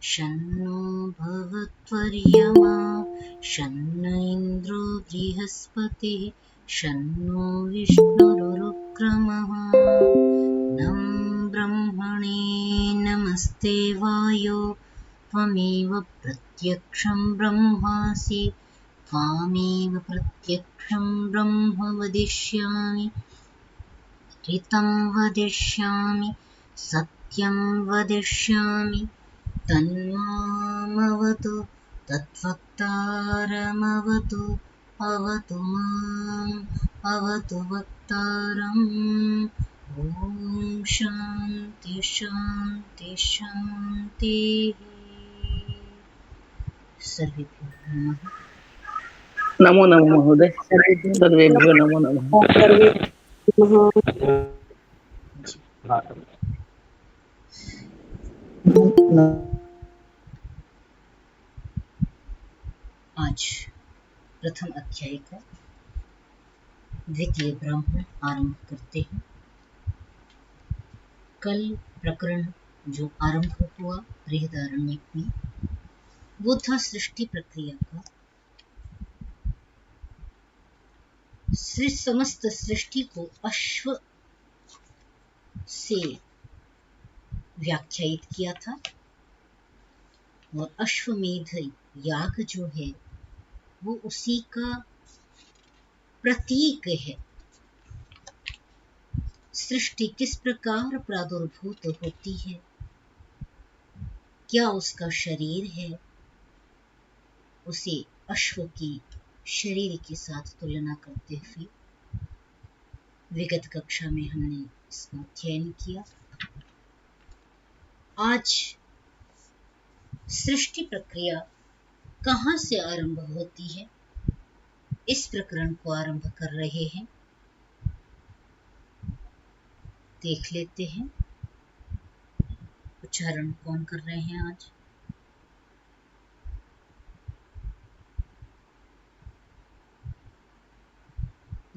शन्नो भवत्वर्यमा शन्न इन्द्रो बृहस्पतिः शन्नो विष्णुरुक्रमः नं ब्रह्मणे नमस्ते वायो त्वमेव प्रत्यक्षं ब्रह्मासि त्वामेव प्रत्यक्षं ब्रह्म वदिष्यामि ऋतं वदिष्यामि सत्यं वदिष्यामि तन्मामवतु तद्वक्तारमवतु अवतु माम् अवतु वक्तारम् ॐ शान्ति शान्ति शान्तिः। सर्वेभ्यो नमः। नमो नमः महोदय। सर्वेभ्यो नमो नमः। आज प्रथम अध्याय का द्वितीय ब्राह्मण आरंभ करते हैं। कल प्रकरण जो आरंभ हुआ बृहदारण्यक में वो था सृष्टि प्रक्रिया का। समस्त सृष्टि को अश्व से व्याख्यायित किया था और अश्वमेध याग जो है वो उसी का प्रतीक है। सृष्टि किस प्रकार प्रादुर्भूत होती है, क्या उसका शरीर है, उसे अश्व की शरीर के साथ तुलना करते हुए विगत कक्षा में हमने इसका अध्ययन किया। आज सृष्टि प्रक्रिया कहाँ से आरंभ होती है इस प्रकरण को आरंभ कर रहे हैं। देख लेते हैं उच्चारण कौन कर रहे हैं आज।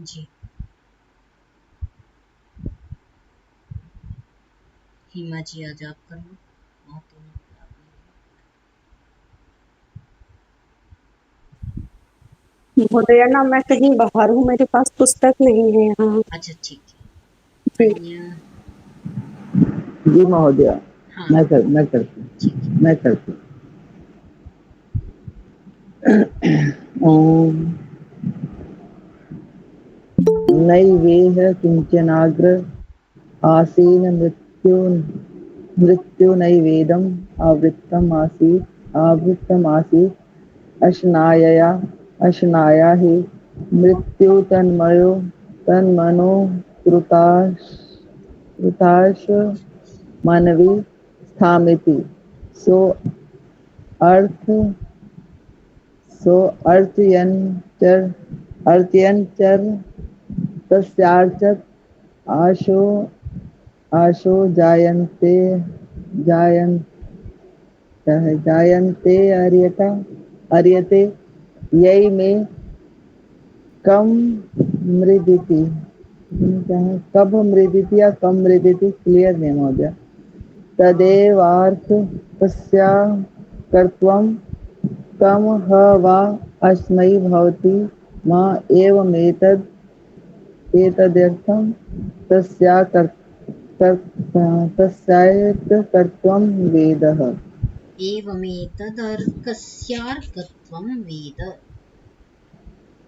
जी हिमा जी आज आप कर लो। महोदया ना मैं कहीं बाहर हूँ, मेरे पास पुस्तक नहीं है यहाँ। अच्छा ठीक जी है। जी महोदय। हाँ मैं करती ओम नैवेह किंचनाग्र आसीन मृत्यु नैवेदम आवृत्तम आसीत अशनाया हि मृत्यु तन्मनो कृताश मानवी स्थामिति सो अर्थयंचर तस्यार्चत आशो जायन्ते अर्यते यही में कम मृदिति कब मृदिति या कम मृदिति क्लियर नहीं हो गया। तदेवार्थ तस्या कर्त्वं कम ह वा अस्मै भवति मा एतदर्थं तस्यार्कत्वं वेदः। एवमेतदर्कस्यार्कत्वं वेद।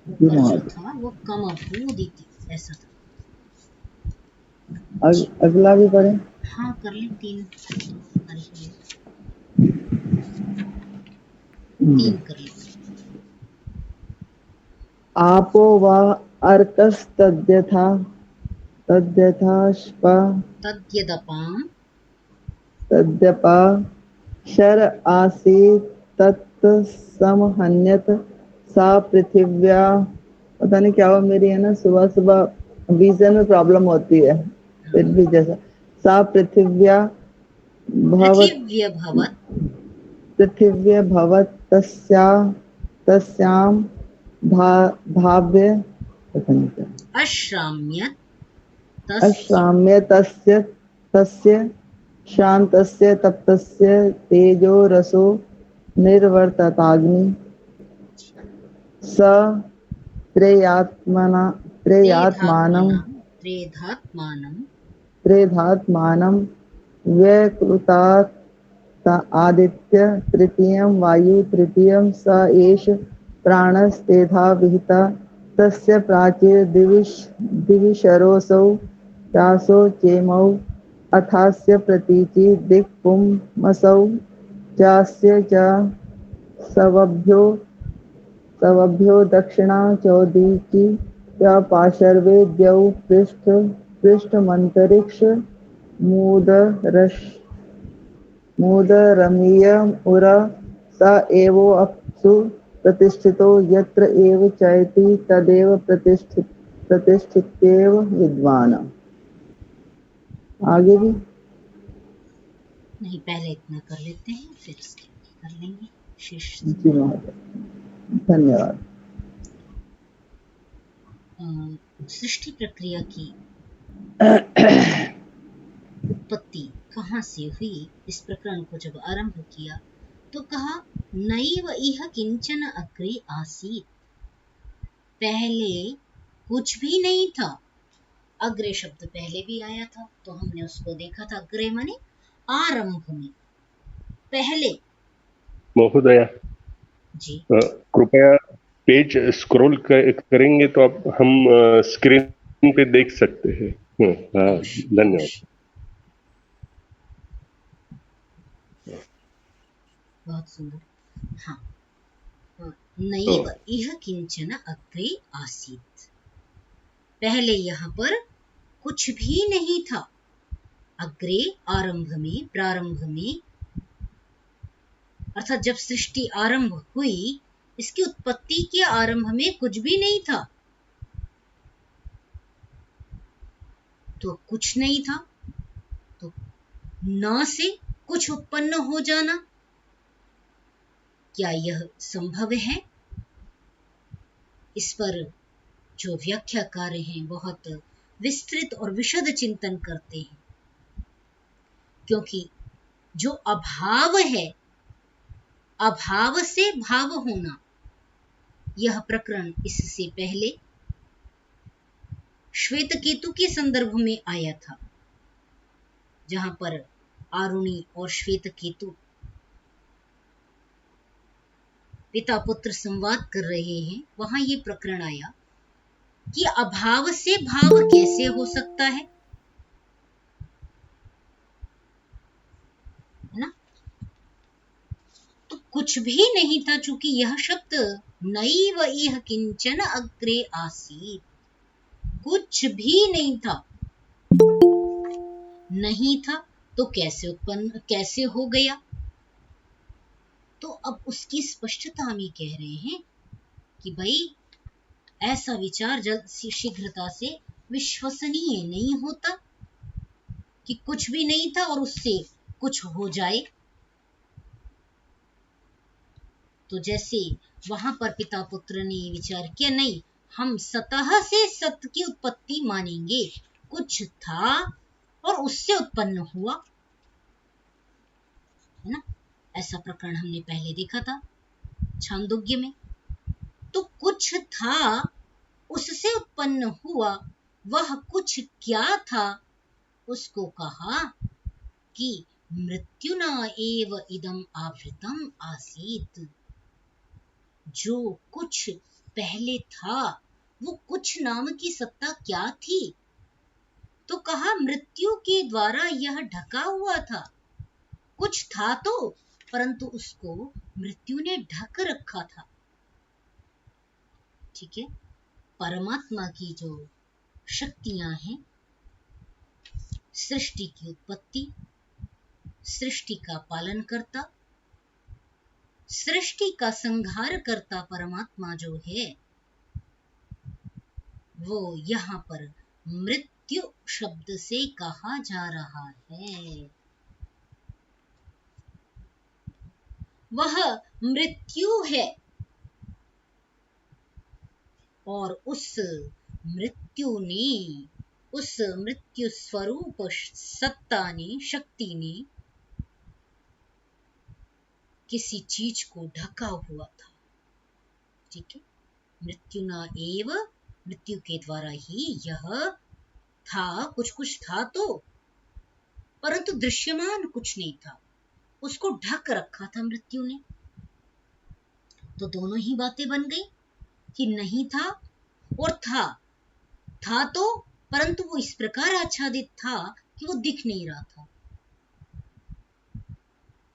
जो था वो कम अभूदिति ऐसा था। अगला भी पढ़े। हाँ कर ले। तीन कर ले। आपो वा अर्कस्तद्यथा तद्यपा शर आसीत् तत्समहन्यत सा पृथिव्या। पता नहीं क्या हुआ मेरी है ना, सुबह सुबह विजन में प्रॉब्लम होती है। फिर भी जैसा सा पृथिव्या भवत तस्यां भाव्य अश्राम्य तस्य शान्तस्य तप्तस्य तेजो रसो निर्वर्तताग्नि स त्रेयात्मना त्रेयात्मानं त्रेधात्मानं त्रेधात्मानं व्यकृतात् आदित्य तृतीयं वायु तृतीयं स एष प्राणस्तेधा विहिता तस्य प्राचीर दिविशरोऽसौ चासो चेमौ अथास्य प्रतीचि दिक्पुंमसौ चास्य च सवभ्यो दक्षिणा चौदीचि च पार्श्वे द्यौ पृष्ठमन्तरिक्ष मूदरमीयमुर स एवोऽप्सु प्रतिष्ठितो यत्र एव चैति तदेव प्रतिष्ठित्येव विद्वान्। आगे भी नहीं, पहले इतना कर लेते हैं फिर इसके आगे कर लेंगे शेष। जी महोदय, धन्यवाद। सृष्टि प्रक्रिया की उत्पत्ति कहाँ से हुई, इस प्रकरण को जब आरंभ किया तो कहा नैव इह किंचन अग्रे आसीत्, पहले कुछ भी नहीं था। अग्रे शब्द पहले भी आया था तो हमने उसको देखा था। अग्रे माने आरंभ में, पहले। महोदया जी कृपया पेज स्क्रॉल करेंगे तो आप हम स्क्रीन पे देख सकते हैं। धन्यवाद। बहुत सुंदर। हाँ, नैव इह किंचन अग्रे आसीत्, पहले यहाँ पर कुछ भी नहीं था। अग्रे आरंभ में, प्रारंभ में, अर्थात जब सृष्टि आरंभ हुई, इसकी उत्पत्ति के आरंभ में कुछ भी नहीं था। तो कुछ नहीं था तो न से कुछ उत्पन्न हो जाना, क्या यह संभव है? इस पर जो व्याख्याकार हैं बहुत विस्तृत और विशद चिंतन करते हैं, क्योंकि जो अभाव है, अभाव से भाव होना, यह प्रकरण इससे पहले श्वेत केतु के संदर्भ में आया था, जहां पर आरुणी और श्वेत केतु पिता पुत्र संवाद कर रहे हैं। वहां ये प्रकरण आया कि अभाव से भाव कैसे हो सकता है ना? तो कुछ भी नहीं था, चूंकि यह शब्द नैव इह किंचन अग्रे आसीत्, कुछ भी नहीं था। नहीं था तो कैसे उत्पन्न, कैसे हो गया? तो अब उसकी स्पष्टता हम ये कह रहे हैं कि भाई ऐसा विचार जल्द शीघ्रता से विश्वसनीय नहीं होता कि कुछ भी नहीं था और उससे कुछ हो जाए। तो जैसे वहां पर पिता पुत्र ने विचार किया, नहीं, हम सतह से सत्य की उत्पत्ति मानेंगे, कुछ था और उससे उत्पन्न हुआ, है ना? ऐसा प्रकरण हमने पहले देखा था छांदोग्य में। तो कुछ था, उससे उत्पन्न हुआ, वह कुछ क्या था? उसको कहा कि मृत्युना एव इदम आवृतम आसीत्, जो कुछ पहले था वो कुछ नाम की सत्ता क्या थी? तो कहा मृत्यु के द्वारा यह ढका हुआ था। कुछ था तो, परंतु उसको मृत्यु ने ढक रखा था। ठीक है, परमात्मा की जो शक्तियां हैं, सृष्टि की उत्पत्ति, सृष्टि का पालन करता, सृष्टि का संहार करता परमात्मा जो है, वो यहाँ पर मृत्यु शब्द से कहा जा रहा है। वह मृत्यु है और उस मृत्यु ने उस मृत्यु स्वरूप सत्ता ने, शक्ति ने किसी चीज को ढका हुआ था। ठीक है, मृत्युना एव, मृत्यु के द्वारा ही यह था, कुछ था तो, परंतु दृश्यमान कुछ नहीं था, उसको ढक रखा था मृत्यु ने। तो दोनों ही बातें बन गई कि नहीं था और था तो, परंतु वो इस प्रकार आच्छादित था कि वो दिख नहीं रहा था।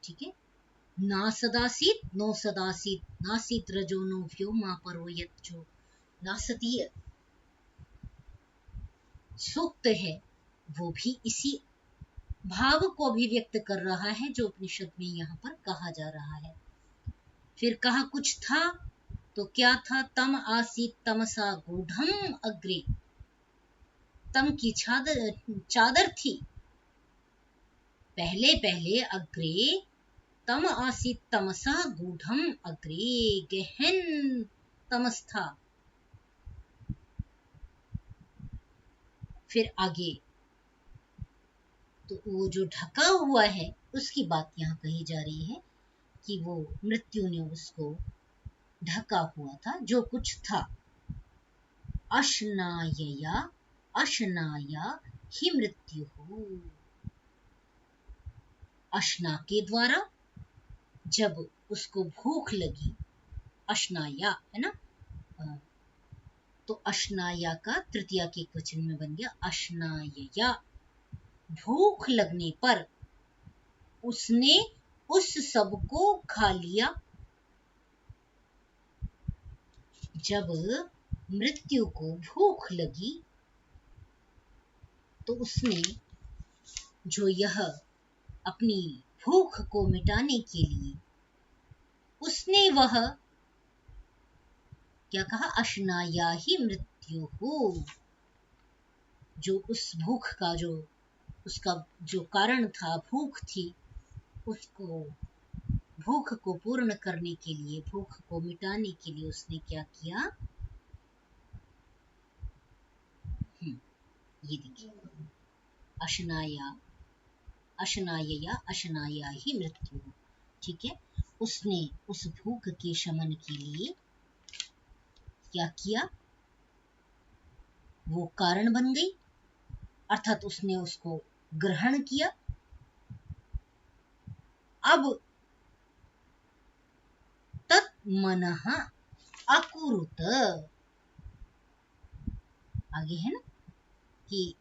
ठीक है, ना सदासीत नो सदासीत, नासीत रजो नो व्योमा परो यत्, जो नासतीय सूक्त है वो भी इसी भाव को अभिव्यक्त कर रहा है जो उपनिषद में यहाँ पर कहा जा रहा है। फिर कहा कुछ था तो क्या था? तम आसीत तमसा गूढ़म अग्रे, तम की चादर थी पहले अग्रे, तम आसीत तमसा गूढ़म अग्रे, गहन तमस था। फिर आगे तो वो जो ढका हुआ है उसकी बात यहाँ कही जा रही है कि वो मृत्यु ने उसको ढका हुआ था, जो कुछ था। अशनाया ही मृत्यु हो, अशना के द्वारा जब उसको भूख लगी, अशनाया है ना, तो अशनाया का तृतीया के वचन में बन गया अशनाया। भूख लगने पर उसने उस सब को खा लिया। जब मृत्यु को भूख लगी तो उसने जो यह अपनी भूख को मिटाने के लिए उसने वह क्या कहा? अशनाया ही मृत्यु हो, जो उस भूख का जो उसका जो कारण था, भूख थी, उसको भूख को पूर्ण करने के लिए, भूख को मिटाने के लिए उसने क्या किया? ये देखिए, अशनाया ही मृत्यु। ठीक है, उसने उस भूख के शमन के लिए क्या किया? वो कारण बन गई, अर्थात उसने उसको ग्रहण किया। अब तत् मनः अकुरुत, आगे है ना कि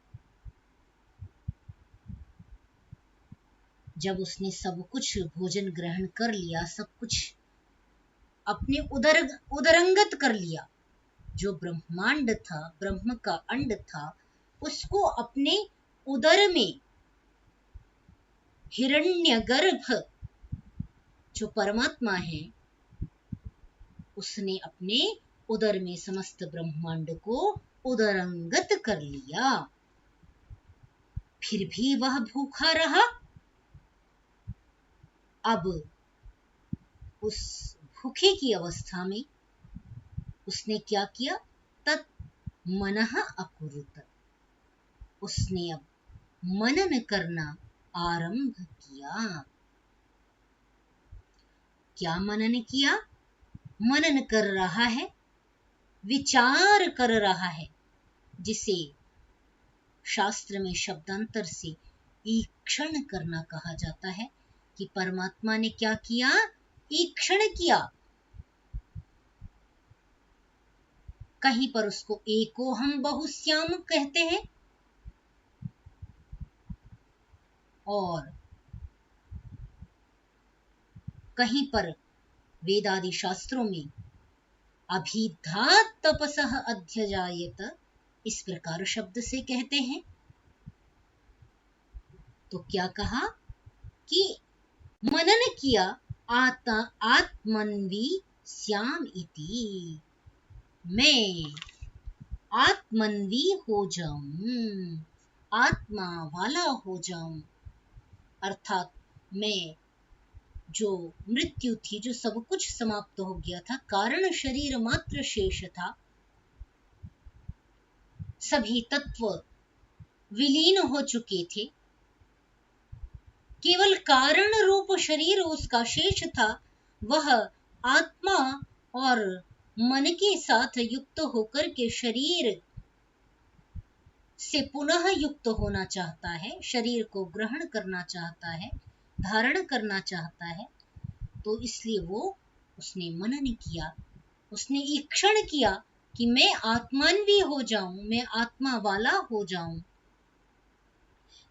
जब उसने सब कुछ भोजन ग्रहण कर लिया, सब कुछ अपने उदरंगत कर लिया, जो ब्रह्मांड था, ब्रह्म का अंड था, उसको अपने उदर में, हिरण्यगर्भ जो परमात्मा है, उसने अपने उदर में समस्त ब्रह्मांड को उदरंगत कर लिया। फिर भी वह भूखा रहा। अब उस भूखे की अवस्था में उसने क्या किया? तत् मनः अकुरुत, उसने अब मनन करना आरंभ किया। क्या मनन किया? मनन कर रहा है, विचार कर रहा है, जिसे शास्त्र में शब्दांतर से ईक्षण करना कहा जाता है कि परमात्मा ने क्या किया? ईक्षण किया। कहीं पर उसको एको हम बहुश्याम कहते हैं और कहीं पर वेदादि शास्त्रों में अभिधात तपसः अध्यजायत, इस प्रकार शब्द से कहते हैं। तो क्या कहा कि मनन किया, आत्मन्वी श्याम इति, मैं आत्मन्वी हो जाऊं, आत्मा वाला हो जाऊं, अर्थात मैं जो मृत्यु थी, जो सब कुछ समाप्त हो गया था, कारण शरीर मात्र शेष था, सभी तत्व विलीन हो चुके थे। केवल कारण रूप शरीर उसका शेष था। वह आत्मा और मन के साथ युक्त होकर के शरीर से पुनः युक्त होना चाहता है, शरीर को ग्रहण करना चाहता है, धारण करना चाहता है। तो इसलिए उसने मनन किया, उसने ईक्षण किया कि मैं आत्मान्वी हो जाऊं, मैं आत्मा वाला हो जाऊं।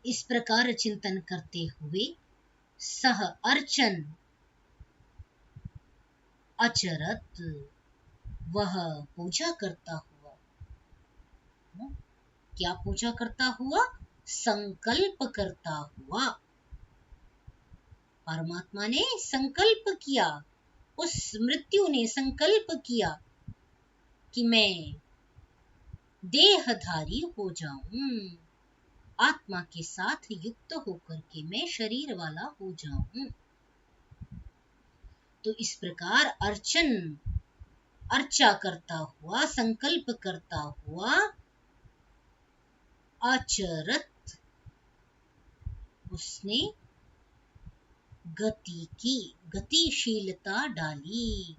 इस प्रकार चिंतन करते हुए सह अर्चन अचरत, वह पूजा करता हुआ, क्या पूजा करता हुआ? संकल्प करता हुआ। परमात्मा ने संकल्प किया, उस मृत्यु ने संकल्प किया कि मैं देहधारी हो जाऊं, आत्मा के साथ युक्त होकर के मैं शरीर वाला हो जाऊं। तो इस प्रकार अर्चा करता हुआ, संकल्प करता हुआ आचरत, उसने गति की, गतिशीलता डाली।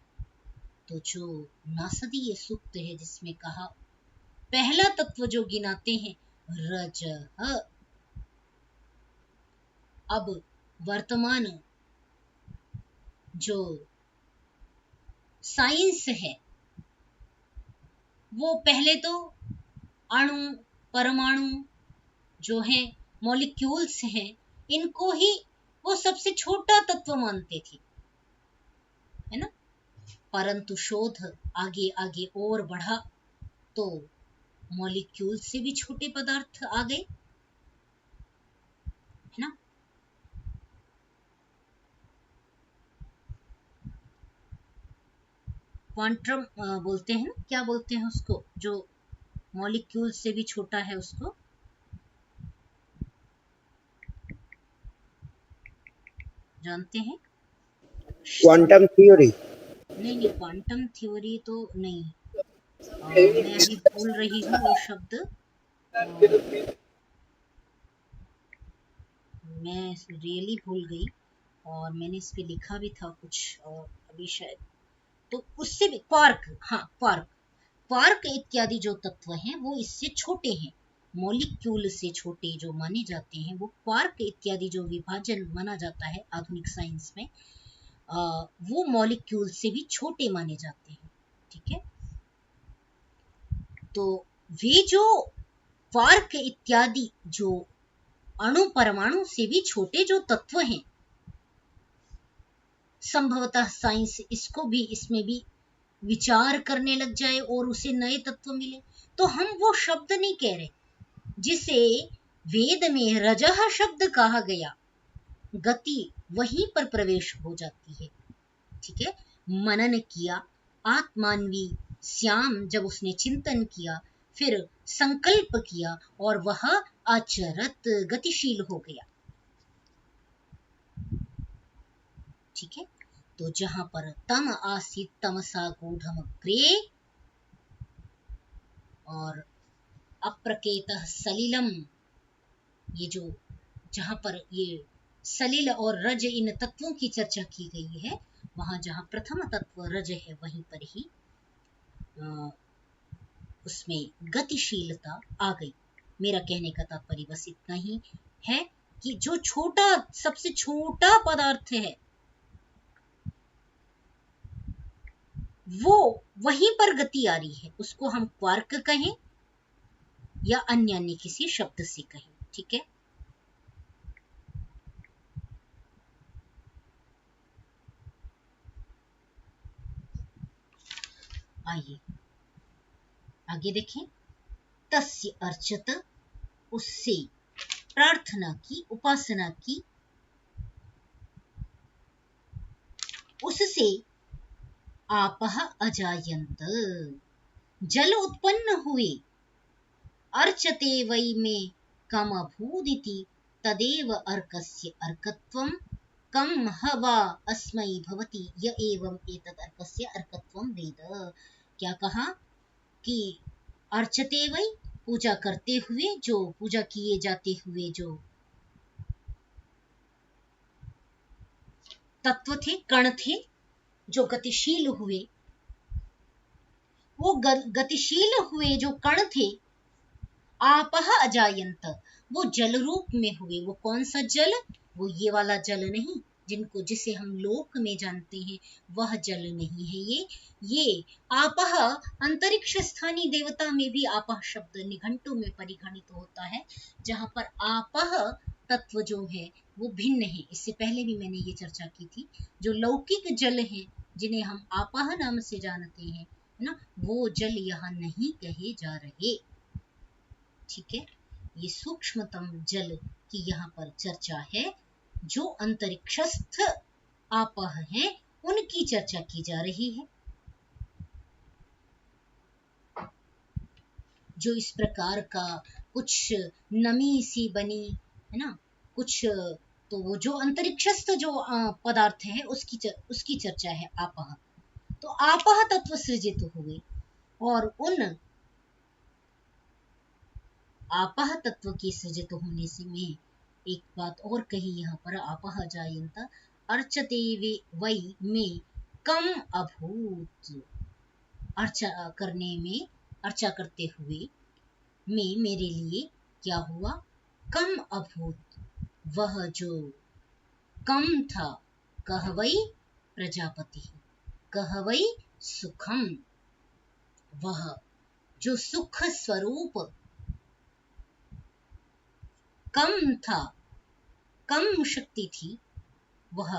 तो जो नासदीय सूक्त है जिसमें कहा, पहला तत्व जो गिनाते हैं रजः। अब वर्तमान जो साइंस है वो पहले तो अणु, परमाणु जो हैं, मॉलिक्यूल्स हैं, इनको ही वो सबसे छोटा तत्व मानते थे, है ना। परंतु शोध आगे आगे और बढ़ा तो मॉलिक्यूल से भी छोटे पदार्थ आ गए, है ना। क्वांटम बोलते हैं, क्या बोलते हैं उसको, जो मॉलिक्यूल से भी छोटा है उसको? जानते हैं? Quantum theory. नहीं, क्वांटम थ्योरी तो नहीं। मैं अभी भूल रही हूँ वो शब्द, मैं रियली भूल गई, और मैंने इस पे लिखा भी था कुछ अभी शायद, तो उससे भी क्वार्क, हाँ क्वार्क इत्यादि जो तत्व हैं वो इससे छोटे हैं, मॉलिक्यूल से छोटे जो माने जाते हैं, वो क्वार्क इत्यादि जो विभाजन माना जाता है आधुनिक साइंस में, वो मॉलिक्यूल से भी छोटे माने जाते हैं, ठीक है। तो वे जो क्वार्क इत्यादि जो अणु परमाणु से भी छोटे जो तत्व हैं, संभवतः साइंस इसमें भी विचार करने लग जाए और उसे नए तत्व मिले, तो हम वो शब्द नहीं कह रहे जिसे वेद में रजः शब्द कहा गया, गति वहीं पर प्रवेश हो जाती है, ठीक है। मनन किया, आत्मान्वी श्याम, जब उसने चिंतन किया, फिर संकल्प किया और वह आचरत, गतिशील हो गया, ठीक है। तो जहां पर तम आसीत तमसा गूढ़म अग्रे और अप्रकेतः सलिलम, ये जो जहां पर ये सलिल और रज इन तत्वों की चर्चा की गई है, वहां जहां प्रथम तत्व रज है वहीं पर ही उसमें गतिशीलता आ गई। मेरा कहने का तात्पर्य बस इतना ही है कि जो छोटा, सबसे छोटा पदार्थ है वो वहीं पर गति आ रही है, उसको हम क्वार्क कहें या अन्य किसी शब्द से कहें, ठीक है। आइए आगे देखें। तस्य अर्चत, उससे प्रार्थना की, उपासना की, उससे आपह अजायंत, जल उत्पन्न हुए। अर्चते वै में कम अभूदिति तदेव अर्कस्य अर्कत्वं कम हवा अस्मै भवति य एवं एतद अर्कस्य अर्कत्वं वेद। क्या कहा कि अर्चते वै, पूजा करते हुए, जो पूजा किए जाते हुए जो तत्व थे, कण थे, जो गतिशील हुए, वो गतिशील हुए जो कण थे, आपह अजायंत, वो जल रूप में हुए। वो कौन सा जल? वो ये वाला जल नहीं, जिसे हम लोक में जानते हैं, वह जल नहीं है ये आपह। अंतरिक्ष स्थानीय देवता में भी आपह शब्द निघंटु में परिगणित होता है, जहां पर आपह तत्व जो है वो भिन्न है। इससे पहले भी मैंने ये चर्चा की थी। जो लौकिक जल है, जिन्हें हम आपह नाम से जानते हैं, है ना, वो जल यहाँ नहीं कहे जा रहे। ठीक है, ये सूक्ष्मतम जल की यहाँ पर चर्चा है। जो अंतरिक्षस्थ आपह हैं, उनकी चर्चा की जा रही है। जो इस प्रकार का कुछ नमी सी बनी, है ना, कुछ, तो वो जो अंतरिक्षस्थ जो पदार्थ है, उसकी चर्चा है आपह। तो आपह तत्व सृजित हुए, और उन आपह तत्व के सृजित होने से में एक बात और कही यहाँ पर, आपह जायंत अर्चते वै में कम अभूत। अर्चा करने में, अर्चा करते हुए में मेरे लिए क्या हुआ? कम अभूत, वह जो कम था। कह वै प्रजापति, कह वै सुखम, वह जो सुख स्वरूप कम था, कम शक्ति थी, वह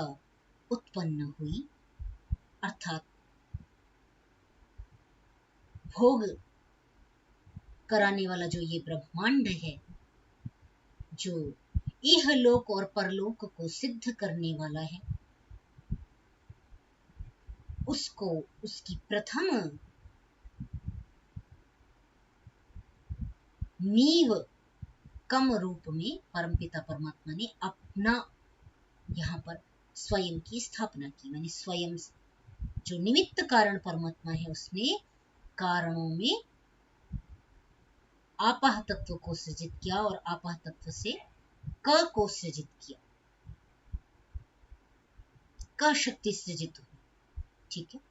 उत्पन्न हुई। अर्थात भोग कराने वाला जो ये ब्रह्मांड है, जो इहलोक और परलोक को सिद्ध करने वाला है, उसको, उसकी प्रथम नींव कम रूप में परमपिता परमात्मा ने अपना यहाँ पर स्वयं की स्थापना की। मैंने स्वयं, जो निमित्त कारण परमात्मा है, उसने कारणों में आपह तत्व को सृजित किया, और आपह तत्व से क को सृजित किया, क शक्ति सृजित हुई। ठीक है,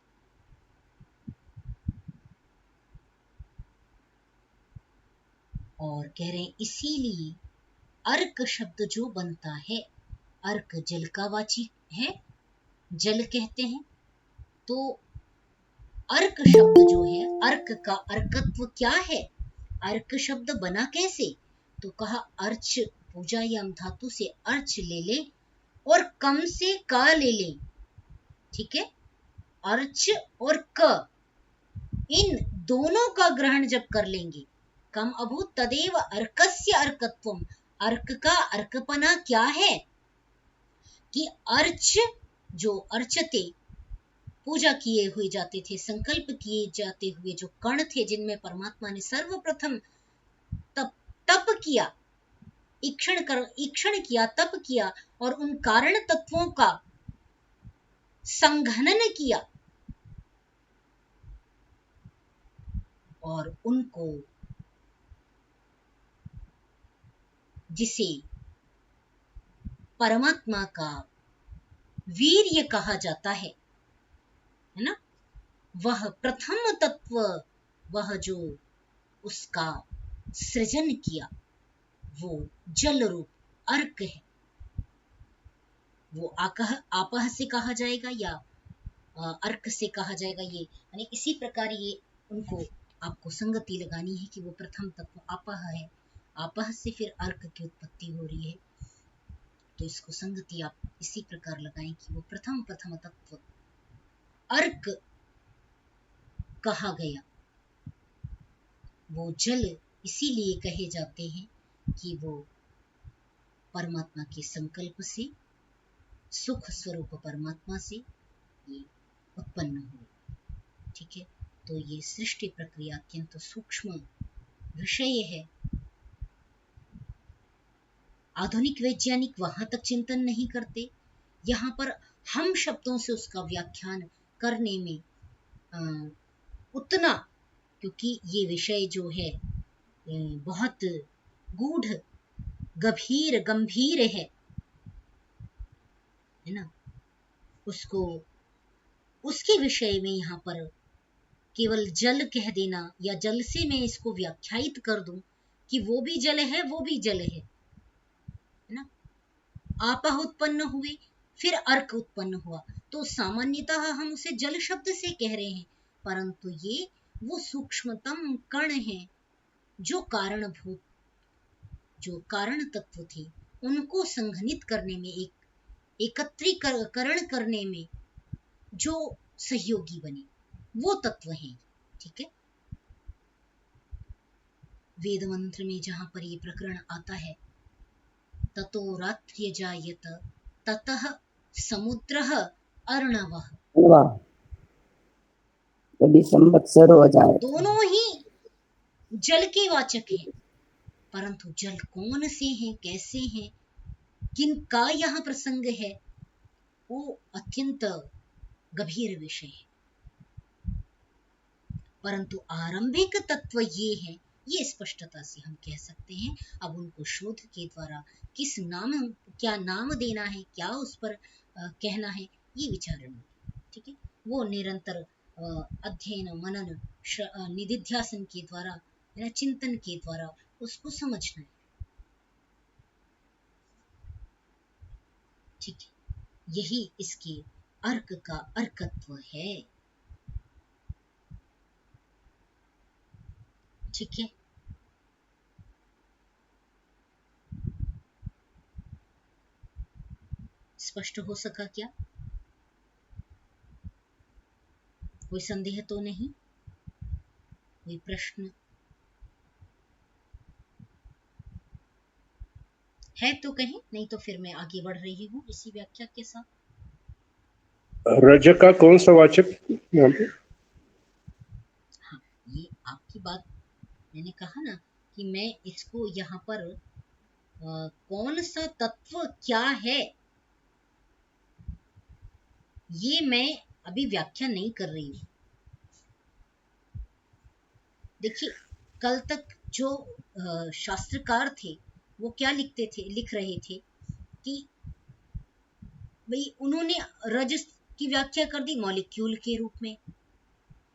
और कह रहे हैं इसीलिए अर्क शब्द जो बनता है, अर्क जल का वाची है, जल कहते हैं। तो अर्क शब्द जो है, अर्क का अर्कत्व क्या है? अर्क शब्द बना कैसे? तो कहा अर्च, पूजा यम धातु से अर्च ले ले, और कम से का ले ले। ठीक है, अर्च और क, इन दोनों का ग्रहण जब कर लेंगे, कम अभूत तदेव अर्कस्य अर्कत्वम, अर्क का अर्कपना क्या है? कि अर्च, जो अर्चते, पूजा किए हुए जाते थे, संकल्प किए जाते हुए जो कण थे, जिनमें परमात्मा ने सर्वप्रथम तप किया, ईक्षण किया, तप किया, और उन कारण तत्वों का संघनन किया, और उनको, जिसे परमात्मा का वीर्य कहा जाता है ना, वह प्रथम तत्व, वह जो उसका सृजन किया, वो जल रूप अर्क है। वो आपह से कहा जाएगा या अर्क से कहा जाएगा, ये यानी इसी प्रकार ये उनको आपको संगति लगानी है कि वो प्रथम तत्व आपह है, आपह से फिर अर्क की उत्पत्ति हो रही है। तो इसको संगति आप इसी प्रकार लगाएं कि वो प्रथम तत्व अर्क कहा गया। वो जल इसीलिए कहे जाते हैं कि वो परमात्मा के संकल्प से, सुख स्वरूप परमात्मा से ये उत्पन्न हुए। ठीक है, तो ये सृष्टि प्रक्रिया अत्यंत सूक्ष्म विषय है। आधुनिक वैज्ञानिक वहां तक चिंतन नहीं करते। यहाँ पर हम शब्दों से उसका व्याख्यान करने में उतना, क्योंकि ये विषय जो है बहुत गूढ़, गंभीर गंभीर है ना, उसको उसके विषय में यहाँ पर केवल जल कह देना या जल से मैं इसको व्याख्यायित कर दूं कि वो भी जल है, वो भी जल है ना। आपः उत्पन्न हुए, फिर अर्क उत्पन्न हुआ, तो सामान्यतः हम उसे जल शब्द से कह रहे हैं, परंतु ये वो सूक्ष्मतम कण है जो कारणभूत, जो कारण तत्व थे, उनको संघनित करने में, एकत्रीकरण करने में जो सहयोगी बने, वो तत्व हैं। ठीक है, वेद मंत्र में जहां पर ये प्रकरण आता है, ततो रात्र्यजायत ततः समुद्रः अर्णवः, वाह, यदि संवत्सर हो जाए, दोनों ही जल के वाचक हैं, परंतु जल कौन से हैं, कैसे हैं, किनका यहाँ प्रसंग है, वो अत्यंत गंभीर विषय है। परंतु आरंभिक तत्व ये है, ये स्पष्टता से हम कह सकते हैं। अब उनको शोध के द्वारा किस नाम, क्या नाम देना है, क्या उस पर कहना है, ये विचारण होगी। ठीक है, वो निरंतर अध्ययन मनन निधिध्यासन के द्वारा, चिंतन के द्वारा उसको समझना है। ठीक है, यही इसके अर्क का अर्कत्व है। ठीक है, स्पष्ट हो सका क्या? कोई संदेह तो नहीं, कोई प्रश्न है तो कहें, नहीं तो फिर मैं आगे बढ़ रही हूँ इसी व्याख्या के साथ। रज का कौन सा वाचक यहाँ पे? हाँ, ये आपकी बात, मैंने कहा ना कि मैं इसको यहाँ पर कौन सा तत्व क्या है, ये मैं अभी व्याख्या नहीं कर रही हूँ। देखिए, कल तक जो शास्त्रकार थे वो क्या लिख रहे थे कि भाई उन्होंने रज की व्याख्या कर दी मॉलिक्यूल के रूप में, है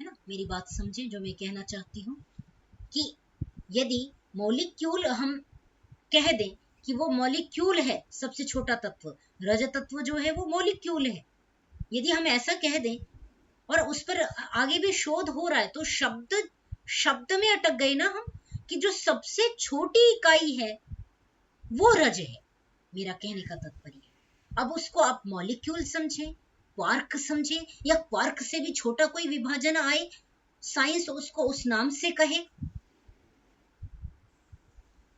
ना। मेरी बात समझे जो मैं कहना चाहती हूँ, कि यदि मॉलिक्यूल हम कह दें कि वो मॉलिक्यूल है, सबसे छोटा तत्व रज तत्व जो है वो मॉलिक्यूल है, यदि हम ऐसा कह दें और उस पर आगे भी शोध हो रहा है, तो शब्द में अटक गए ना हम, कि जो सबसे छोटी इकाई है वो रज है, मेरा कहने का तात्पर्य है। अब उसको आप मॉलिक्यूल समझें, क्वार्क समझें, या क्वार्क से भी छोटा कोई विभाजन आए, साइंस उसको उस नाम से कहे,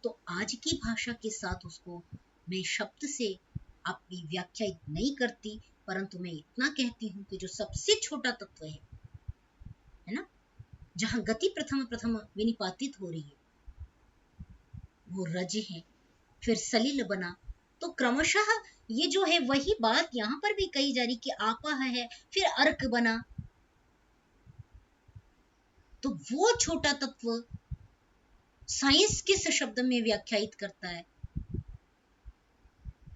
तो आज की भाषा के साथ उसको मैं शब्द से आपकी व्याख्या नहीं करती, परंतु मैं इतना कहती हूं कि जो सबसे छोटा तत्व है ना, जहां गति प्रथम विनिपातित हो रही है, वो रज है। फिर सलिल बना, तो क्रमशः ये जो है वही बात यहां पर भी कही जा रही कि आपा है, फिर अर्क बना, तो वो छोटा तत्व साइंस किस शब्द में व्याख्यायित करता है।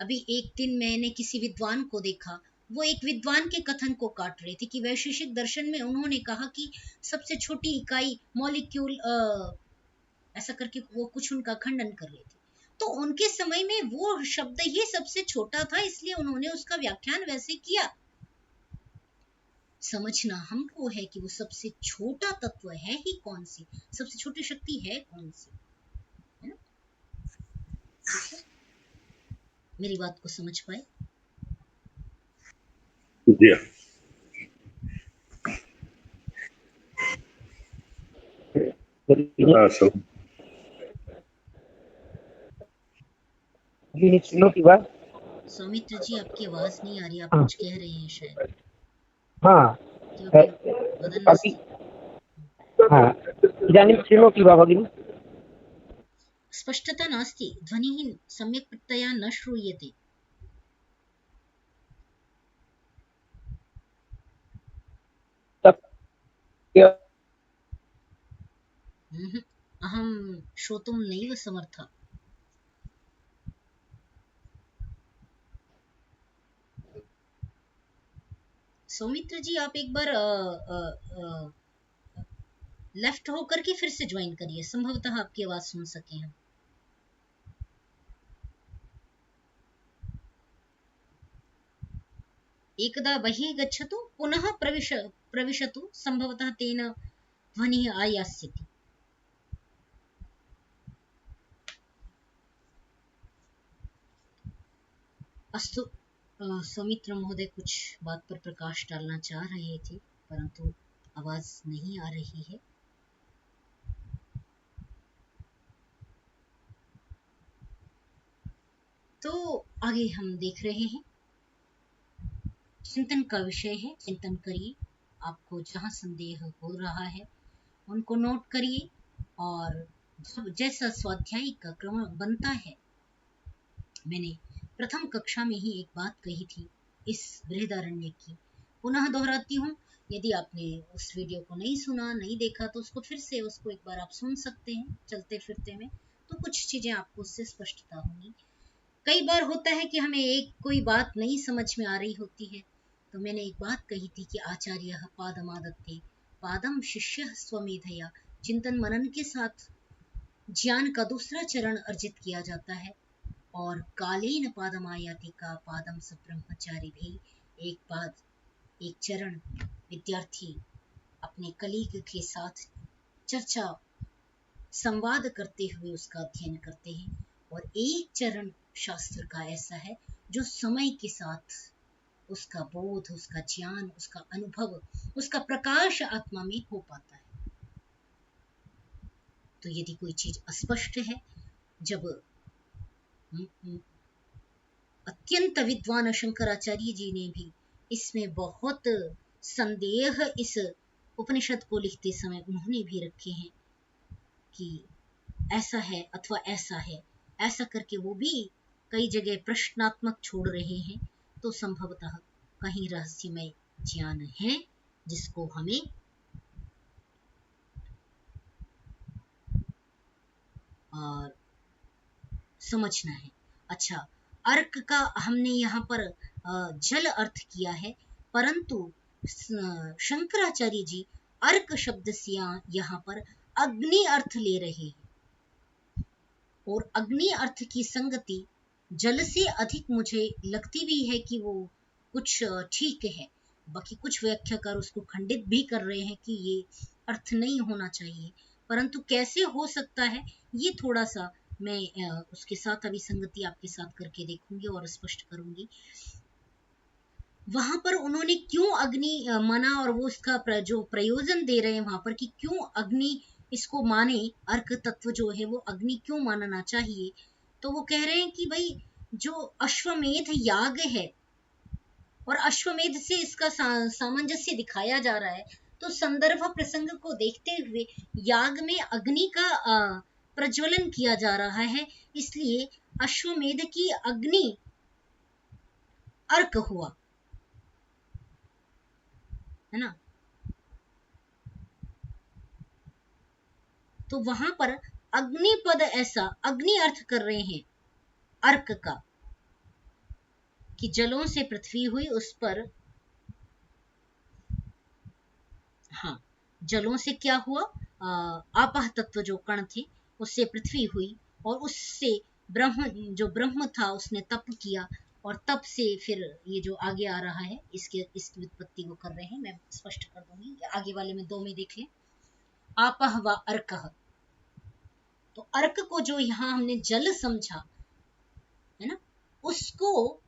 अभी एक दिन मैंने किसी विद्वान को देखा, वो एक विद्वान के कथन को काट रहे थे कि वैशेषिक दर्शन में उन्होंने कहा कि सबसे छोटी इकाई मॉलिक्यूल, ऐसा करके वो कुछ उनका खंडन कर रहे थे। तो उनके समय में वो शब्द ही सबसे छोटा था, इसलिए उन्होंने उसका व्याख्यान वैसे किया। समझना हमको है कि वो सबसे छोटा तत्व है ही कौन सी, सबसे छोटी शक्ति है कौन सी, है ना। मेरी बात को समझ पाए? जी हाँ, सब की बात। सौमित्र जी, आपकी आवाज नहीं आ रही, आप हाँ कुछ कह रहे हैं शायद, हाँ किमपि वदन् अभी अस्ति। हाँ इदानीं शृणोति वा भगिनि? स्पष्टता नास्ति, ध्वनिः सम्यक्तया न श्रूयते। सत्य अहं श्रोतुं नैव समर्थ। सौमित्र जी, आप एक बार लेफ्ट होकर के फिर से ज्वाइन करिए, संभवतः आपकी आवाज सुन सके हम। एकदा बहिः गच्छतु, पुनः प्रविशतु, संभवतः तेन ध्वनिः आयास्यति। अस्तु, सौमित्र महोदय कुछ बात पर प्रकाश डालना चाह रहे थे, परंतु आवाज नहीं आ रही है। तो आगे हम देख रहे हैं, चिंतन का विषय है, चिंतन करिए। आपको जहां संदेह हो रहा है उनको नोट करिए, और जैसा स्वाध्याय का क्रम बनता है, मैंने प्रथम कक्षा में ही एक बात कही थी इस बृहदारण्यक की, पुनः दोहराती हूँ। यदि आपने उस वीडियो को नहीं सुना, नहीं देखा, तो उसको फिर से उसको एक बार आप सुन सकते हैं चलते फिरते में, तो कुछ चीजें आपको उससे स्पष्टता होगी। कई बार होता है कि हमें एक कोई बात नहीं समझ में आ रही होती है, तो मैंने एक बात कही थी कि आचार्य पादमादत्ते पादम शिष्य स्वमेधया, चिंतन मनन के साथ ज्ञान का दूसरा चरण अर्जित किया जाता है, और कालेन पादमायाति का पादम स ब्रह्मचारी भी, एक चरण विद्यार्थी अपने कलीग के साथ चर्चा संवाद करते हुए उसका अध्ययन करते हैं, और एक चरण शास्त्र का ऐसा है जो समय के साथ उसका बोध, उसका ज्ञान, उसका अनुभव, उसका प्रकाश आत्मा में हो पाता है। तो यदि कोई चीज अस्पष्ट है, जब अत्यंत विद्वान शंकराचार्य जी ने भी इसमें बहुत संदेह इस उपनिषद को लिखते समय उन्होंने भी रखे हैं कि ऐसा है अथवा ऐसा है, ऐसा करके वो भी कई जगह प्रश्नात्मक छोड़ रहे हैं। तो संभवतः कहीं रहस्यमय ज्ञान है जिसको हमें और समझना है। अच्छा, अर्क का हमने यहाँ पर जल अर्थ किया है, परंतु शंकराचार्य जी अर्क शब्द से यहाँ पर अग्नि अर्थ ले रहे हैं, और अग्नि अर्थ की संगति जल से अधिक मुझे लगती भी है कि वो कुछ ठीक है। बाकी कुछ व्याख्याकार उसको खंडित भी कर रहे हैं कि ये अर्थ नहीं होना चाहिए, परंतु कैसे हो सकता है ये थोड़ा सा मैं उसके साथ अभी संगति आपके साथ करके देखूंगी और स्पष्ट करूंगी। वहां पर उन्होंने क्यों अग्नि माना, और वो उसका जो प्रयोजन दे रहे हैं वहां पर कि क्यों अग्नि इसको माने, अर्क तत्व जो है वो अग्नि क्यों मानना चाहिए। तो वो कह रहे हैं कि भाई जो अश्वमेध याग है, और अश्वमेध से इसका सामंजस्य दिखाया जा रहा है, तो संदर्भ प्रसंग को देखते हुए याग में अग्नि का प्रज्वलन किया जा रहा है, इसलिए अश्वमेध की अग्नि अर्क हुआ, है ना। तो वहां पर अग्नि पद ऐसा अग्नि अर्थ कर रहे हैं अर्क का, कि जलों से पृथ्वी हुई, उस पर हाँ जलों से क्या हुआ, आपह तत्व जो कण थे उससे पृथ्वी हुई, और उससे ब्रह्म था उसने तप किया, और तप से फिर ये जो आगे आ रहा है इसकी व्युत्पत्ति को कर रहे हैं, मैं स्पष्ट कर दूंगी, आगे वाले में 2 में देख लें। आपह व अर्कः, तो अर्क को जो यहाँ हमने जल समझा है ना, उसको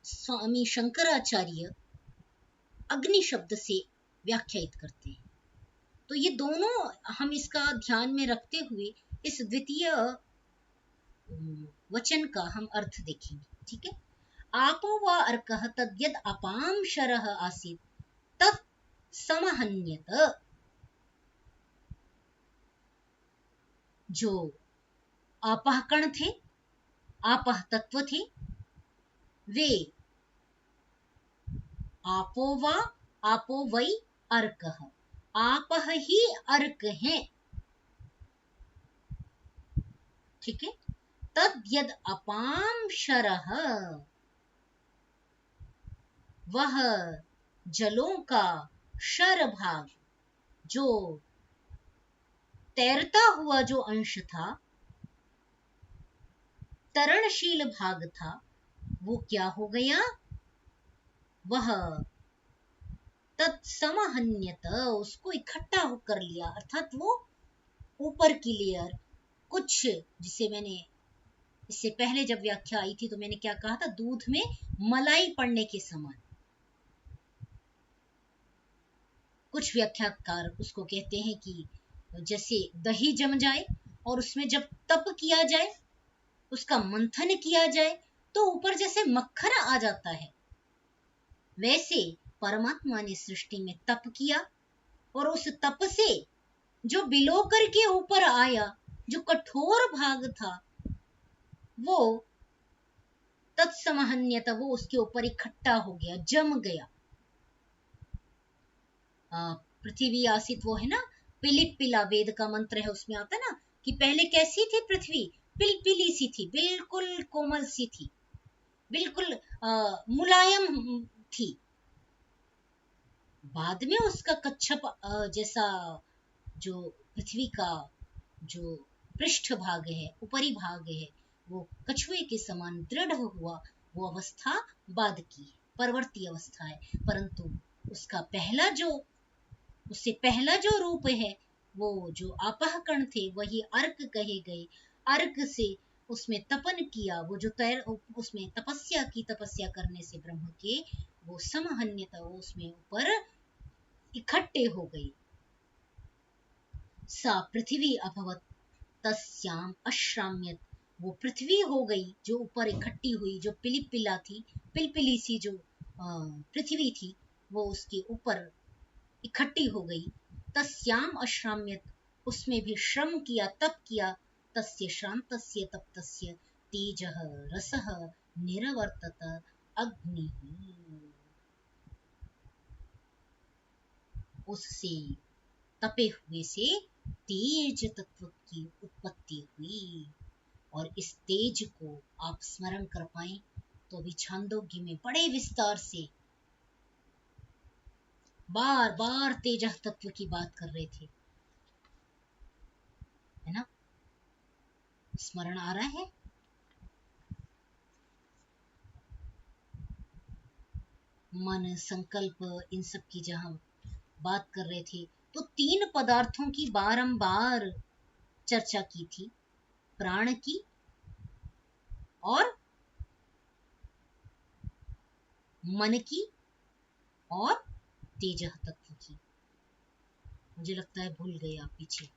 स्वामी शंकराचार्य अग्नि शब्द से व्याख्यायित करते हैं। तो ये दोनों हम इसका ध्यान में रखते हुए इस द्वितीय वचन का हम अर्थ देखेंगे, ठीक है। आपो व अर्कः तद्यद अपां शरः आसीत् तत् समहन्यत, जो आपह कण थे, आपह तत्व थे, वे आपो वै अर्कः, आपह ही अर्क हैं। ठीक है। तद यद अपाम शरह, वह जलों का शर भाग, जो तैरता हुआ जो अंश था, तरणशील भाग था, वो क्या हो गया, वह तत्समहन्यत, उसको इकट्ठा कर लिया, अर्थात वो ऊपर की लेयर कुछ, जिसे मैंने इससे पहले जब व्याख्या आई थी तो मैंने क्या कहा था, दूध में मलाई पड़ने के समान। कुछ व्याख्याकार उसको कहते हैं कि जैसे दही जम जाए और उसमें जब तप किया जाए, उसका मंथन किया जाए, तो ऊपर जैसे मक्खन आ जाता है, वैसे परमात्मा ने सृष्टि में तप किया और उस तप से जो बिलो करके ऊपर आया, जो कठोर भाग था, वो तत्समहन्यता, वो उसके ऊपर इकट्ठा हो गया, जम गया। पृथ्वी आसित, वो है ना पिलिप पिला, वेद का मंत्र है, उसमें आता ना कि पहले कैसी थी पृथ्वी, पिलपिली सी थी, बिल्कुल कोमल सी थी, बिल्कुल मुलायम थी। बाद में उसका कच्छप जैसा जो पृथ्वी का जो पृष्ठ भाग है, ऊपरी भाग है, वो कछुए के समान दृढ़ हुआ, वो अवस्था बाद की है, परवर्ती अवस्था है। परंतु उसका पहला जो, उससे पहला जो रूप है, वो जो आपह कण थे, वही अर्क कहे गए। अर्क से उसमें तपन किया, वो जो उसमें तपस्या की, तपस्या करने से ब्रह्म के वो समहन्यता, वो उसमें ऊपर इकट्ठे हो गई। सा पृथ्वी अभवत तस्याम अश्राम्यत, वो पृथ्वी हो गई जो ऊपर इकट्ठी हुई, जो पिलिपिला थी, पिलपिली सी जो पृथ्वी थी, वो उसके ऊपर इकट्ठी हो गई। तस्याम अश्राम्यत, उसमें भी श्रम किया, तप किया। तस्य श्रान्तस्य तप्तस्य तेजः रसः निरवर्तत अग्निः, उससे तपे हुए से तेज तत्व की उत्पत्ति हुई। और इस तेज को आप स्मरण कर पाए तो अभी छांदोग्य में बड़े विस्तार से बार बार तेज तत्व की बात कर रहे थे, है ना, स्मरण आ रहा है। मन, संकल्प, इन सब की जहां बात कर रहे थे तो तीन पदार्थों की बारंबार चर्चा की थी, प्राण की और मन की और तेज तत्व की। मुझे लगता है भूल गए आप, पीछे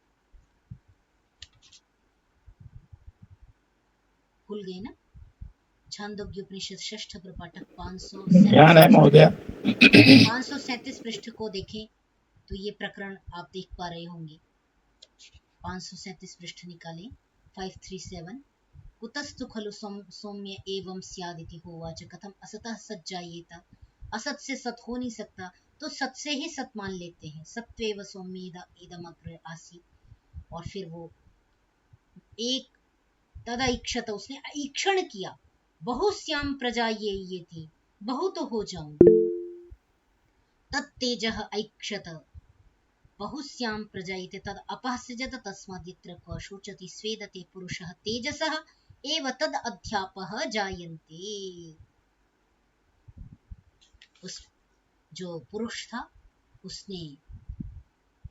भूल गए ना। छांदोग्य उपनिषद षष्ठ प्रपाठक 537 पृष्ठ को देखें तो ये प्रकरण आप देख पा रहे होंगे। 537 पृष्ठ निकालें, 537। कुतस्तु खलु सौम्य एवं स्यादिति होवाच, कथम असतः सज्जायेत, असत से सत हो नहीं सकता तो सत से ही सत मान लेते हैं। सत्वेव सौम्येद इदम अग्र आसीत, और फिर वो एक तदा इक्षत, उसने ईक्षण किया, बहुश्याम प्रजा ये थी, बहुत हो जाऊं। तत्तेजः ऐक्षत बहुश्याम प्रजायते तद अपहसजत तस्माद्यत्र क्व शोचति स्वेदते पुरुषः तेजसः एव तद अध्यापः जायन्ते। उस जो पुरुष था उसने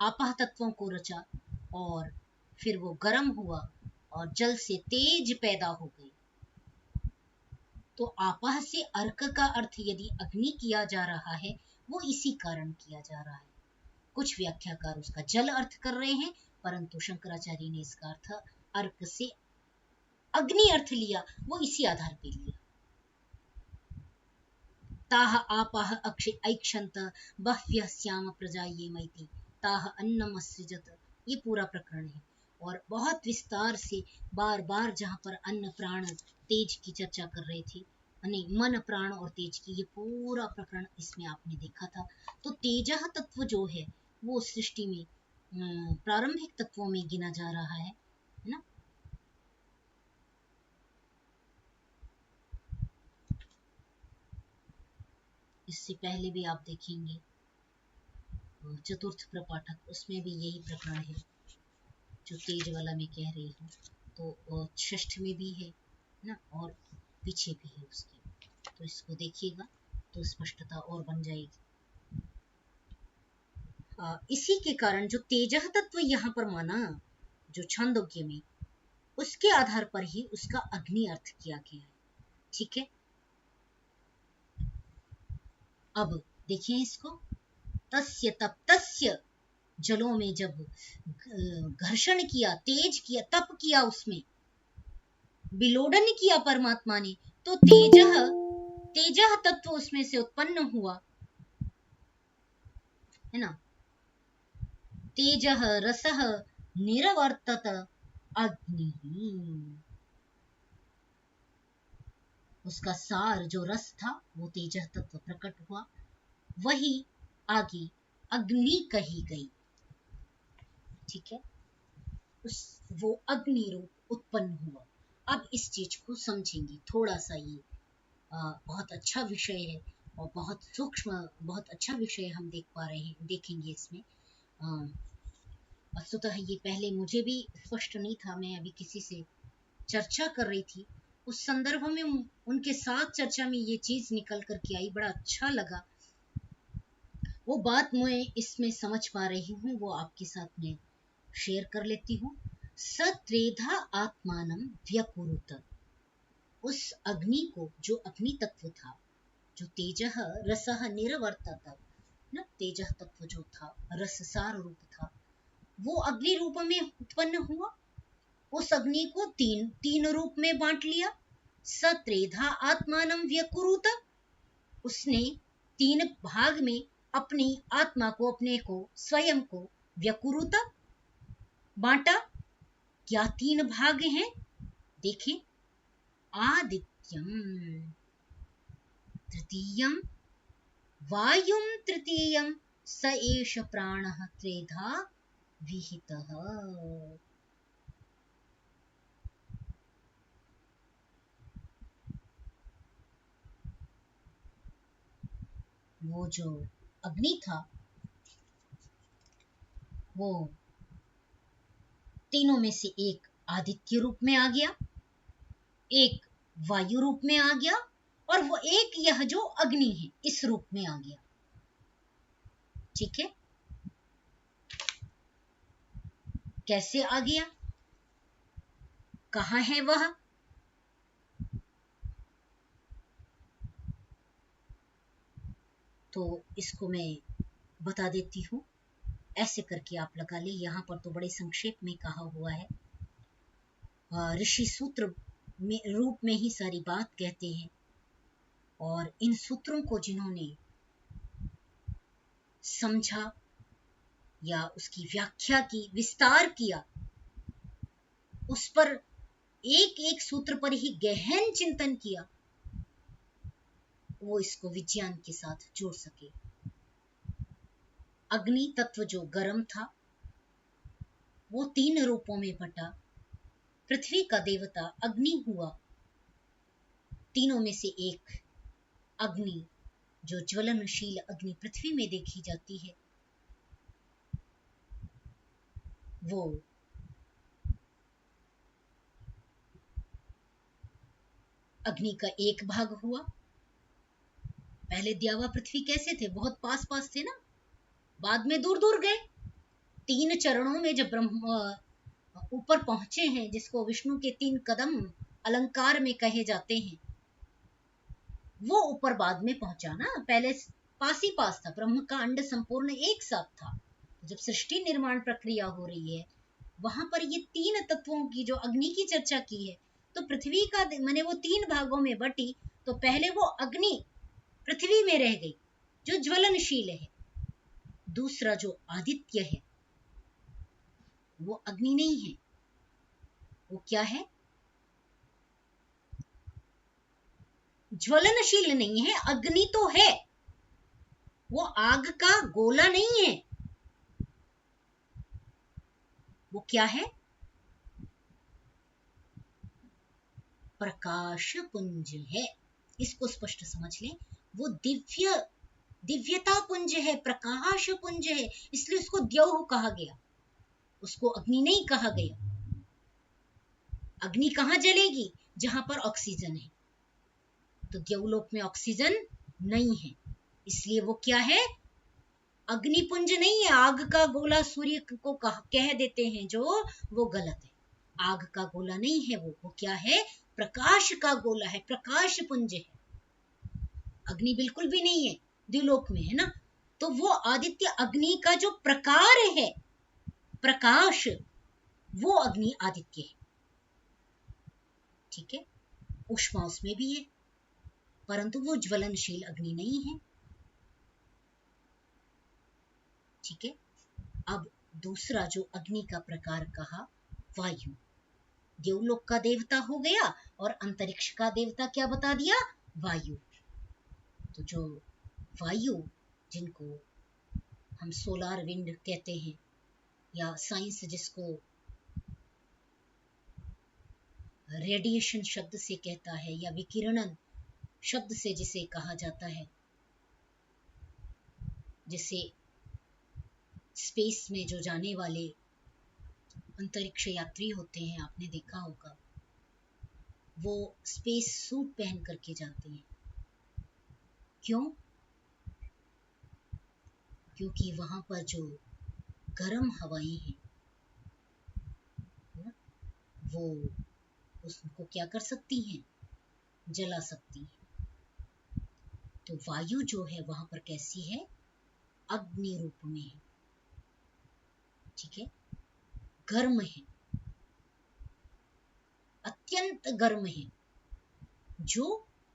आपह तत्वों को रचा और फिर वो गर्म हुआ और जल से तेज पैदा हो गई। तो आपह से अर्क का अर्थ यदि अग्नि किया जा रहा है, वो इसी कारण किया जा रहा है। कुछ व्याख्याकार उसका जल अर्थ कर रहे हैं, परंतु शंकराचार्य ने इसका अर्थ अर्क से अग्नि अर्थ लिया, वो इसी आधार पे लिया। ताह आपह ऐक्षन्त बह्व्यः स्याम प्रजाये मैति, ताह अन्नम असृजत, ये पूरा प्रकरण है। और बहुत विस्तार से बार बार जहाँ पर अन्न प्राण तेज की चर्चा कर रहे थे, नहीं मन प्राण और तेज की, ये पूरा प्रकरण इसमें आपने देखा था। तो तेजः तत्व जो है वो सृष्टि में प्रारंभिक तत्वों में गिना जा रहा है ना। इससे पहले भी आप देखेंगे चतुर्थ प्रपाठक, उसमें भी यही प्रकार है जो तेज वाला मैं कह रही हूँ। तो षष्ठ में भी है ना, और पीछे भी है उसके, तो इसको देखिएगा तो स्पष्टता और बन जाएगी। इसी के कारण जो तेजः तत्व यहाँ पर माना, जो छांदोग्य में, उसके आधार पर ही उसका अग्नि अर्थ किया गया है। ठीक है, अब देखिए इसको, तस्य तप्तस्य, जलों में जब घर्षण किया, तेज किया, तप किया, उसमें विलोडन किया परमात्मा ने, तो तेजः तत्व उसमें से उत्पन्न हुआ, है ना। तेजः रसः निरवर्तत अग्नि, उसका सार जो रस था वो तेजः तत्व प्रकट हुआ, वही आगे अग्नि कही गई। ठीक है, वो अग्नि रूप उत्पन्न हुआ। अब इस चीज को समझेंगे थोड़ा सा, ये बहुत अच्छा विषय है और बहुत सूक्ष्म, बहुत अच्छा विषय हम देख पा रहे हैं, देखेंगे इसमें। वस्तुतः ये पहले मुझे भी स्पष्ट नहीं था, मैं अभी किसी से चर्चा कर रही थी, उस संदर्भ में उनके साथ चर्चा में ये चीज निकल कर के आई, बड़ा अच्छा लगा। वो बात मैं इसमें समझ पा रही हूँ, वो आपके साथ में शेयर कर लेती हूँ। सत्रेधा आत्मानं व्यकुरुत, उस अग्नि को, जो अग्नि तत्व था, जो तेजः रसः निरवर्तत, न तेजः तत्व जो था, रस सार रूप था, वो अग्नि रूप में उत्पन्न हुआ। उस अग्नि को तीन रूप में बांट लिया। सत्रेधा आत्मानं व्यकुरुत, उसने तीन भाग में अपनी आत्मा को, अपने को, स्वयं को व्यकुरुत बांटा। क्या तीन भाग हैं? देखें, आदित्यम तृतीयम, वायुम तृतीयम, स एष प्राणः त्रेधा विहितः। वो जो अग्नि था वो तीनों में से एक आदित्य रूप में आ गया, एक वायु रूप में आ गया, और वो एक यह जो अग्नि है इस रूप में आ गया। ठीक है, कैसे आ गया, कहाँ है वह? तो इसको मैं बता देती हूँ, ऐसे करके आप लगा ले। यहाँ पर तो बड़े संक्षेप में कहा हुआ है, ऋषि सूत्र में रूप में ही सारी बात कहते हैं, और इन सूत्रों को जिन्होंने समझा या उसकी व्याख्या की, विस्तार किया, उस पर एक एक सूत्र पर ही गहन चिंतन किया, वो इसको विज्ञान के साथ जोड़ सके। अग्नि तत्व जो गर्म था वो तीन रूपों में बटा, पृथ्वी का देवता अग्नि हुआ, तीनों में से एक अग्नि जो ज्वलनशील अग्नि पृथ्वी में देखी जाती है, वो अग्नि का एक भाग हुआ। पहले द्यावा पृथ्वी कैसे थे? बहुत पास पास थे ना, बाद में दूर दूर गए। तीन चरणों में जब ब्रह्म ऊपर पहुंचे हैं, जिसको विष्णु के तीन कदम अलंकार में कहे जाते हैं, वो ऊपर बाद में पहुंचा ना, पहले पास ही पास था। ब्रह्म का अंड संपूर्ण एक साथ था। जब सृष्टि निर्माण प्रक्रिया हो रही है, वहां पर ये तीन तत्वों की जो अग्नि की चर्चा की है, तो पृथ्वी का माने वो तीन भागों में बटी, तो पहले वो अग्नि पृथ्वी में रह गई जो ज्वलनशील है। दूसरा जो आदित्य है वो अग्नि नहीं है, वो क्या है? ज्वलनशील नहीं है, अग्नि तो है, वो आग का गोला नहीं है। वो क्या है? प्रकाश पुंज है। इसको स्पष्ट समझ लें, वो दिव्य दिव्यता पुंज है, प्रकाश पुंज है, इसलिए उसको द्यौः कहा गया, उसको अग्नि नहीं कहा गया। अग्नि कहाँ जलेगी? जहां पर ऑक्सीजन है, तो द्यौलोक में ऑक्सीजन नहीं है, इसलिए वो क्या है? अग्निपुंज नहीं है। आग का गोला सूर्य को कह देते हैं जो, वो गलत है। आग का गोला नहीं है वो क्या है? प्रकाश का गोला है, प्रकाश पुंज है। अग्नि बिल्कुल भी नहीं है, द्युलोक में है ना। तो वो आदित्य अग्नि का जो प्रकार है, प्रकाश, वो अग्नि आदित्य है। ठीक है, ऊष्मा उसमें भी है, परंतु वो ज्वलनशील अग्नि नहीं है। ठीक है, अब दूसरा जो अग्नि का प्रकार कहा, वायु। देवलोक का देवता हो गया और अंतरिक्ष का देवता क्या बता दिया? वायु। तो जो वायु, जिनको हम सोलार विंड कहते हैं, या साइंस जिसको रेडिएशन शब्द से कहता है, या विकिरणन शब्द से जिसे कहा जाता है, जिसे स्पेस में जो जाने वाले अंतरिक्ष यात्री होते हैं, आपने देखा होगा, वो स्पेस सूट पहन करके जाते हैं। क्यों? क्योंकि वहां पर जो गर्म हवाएं हैं, वो उसको क्या कर सकती हैं? जला सकती हैं। तो वायु जो है वहां पर कैसी है? अग्नि रूप में है। ठीक है, गर्म है, अत्यंत गर्म है, जो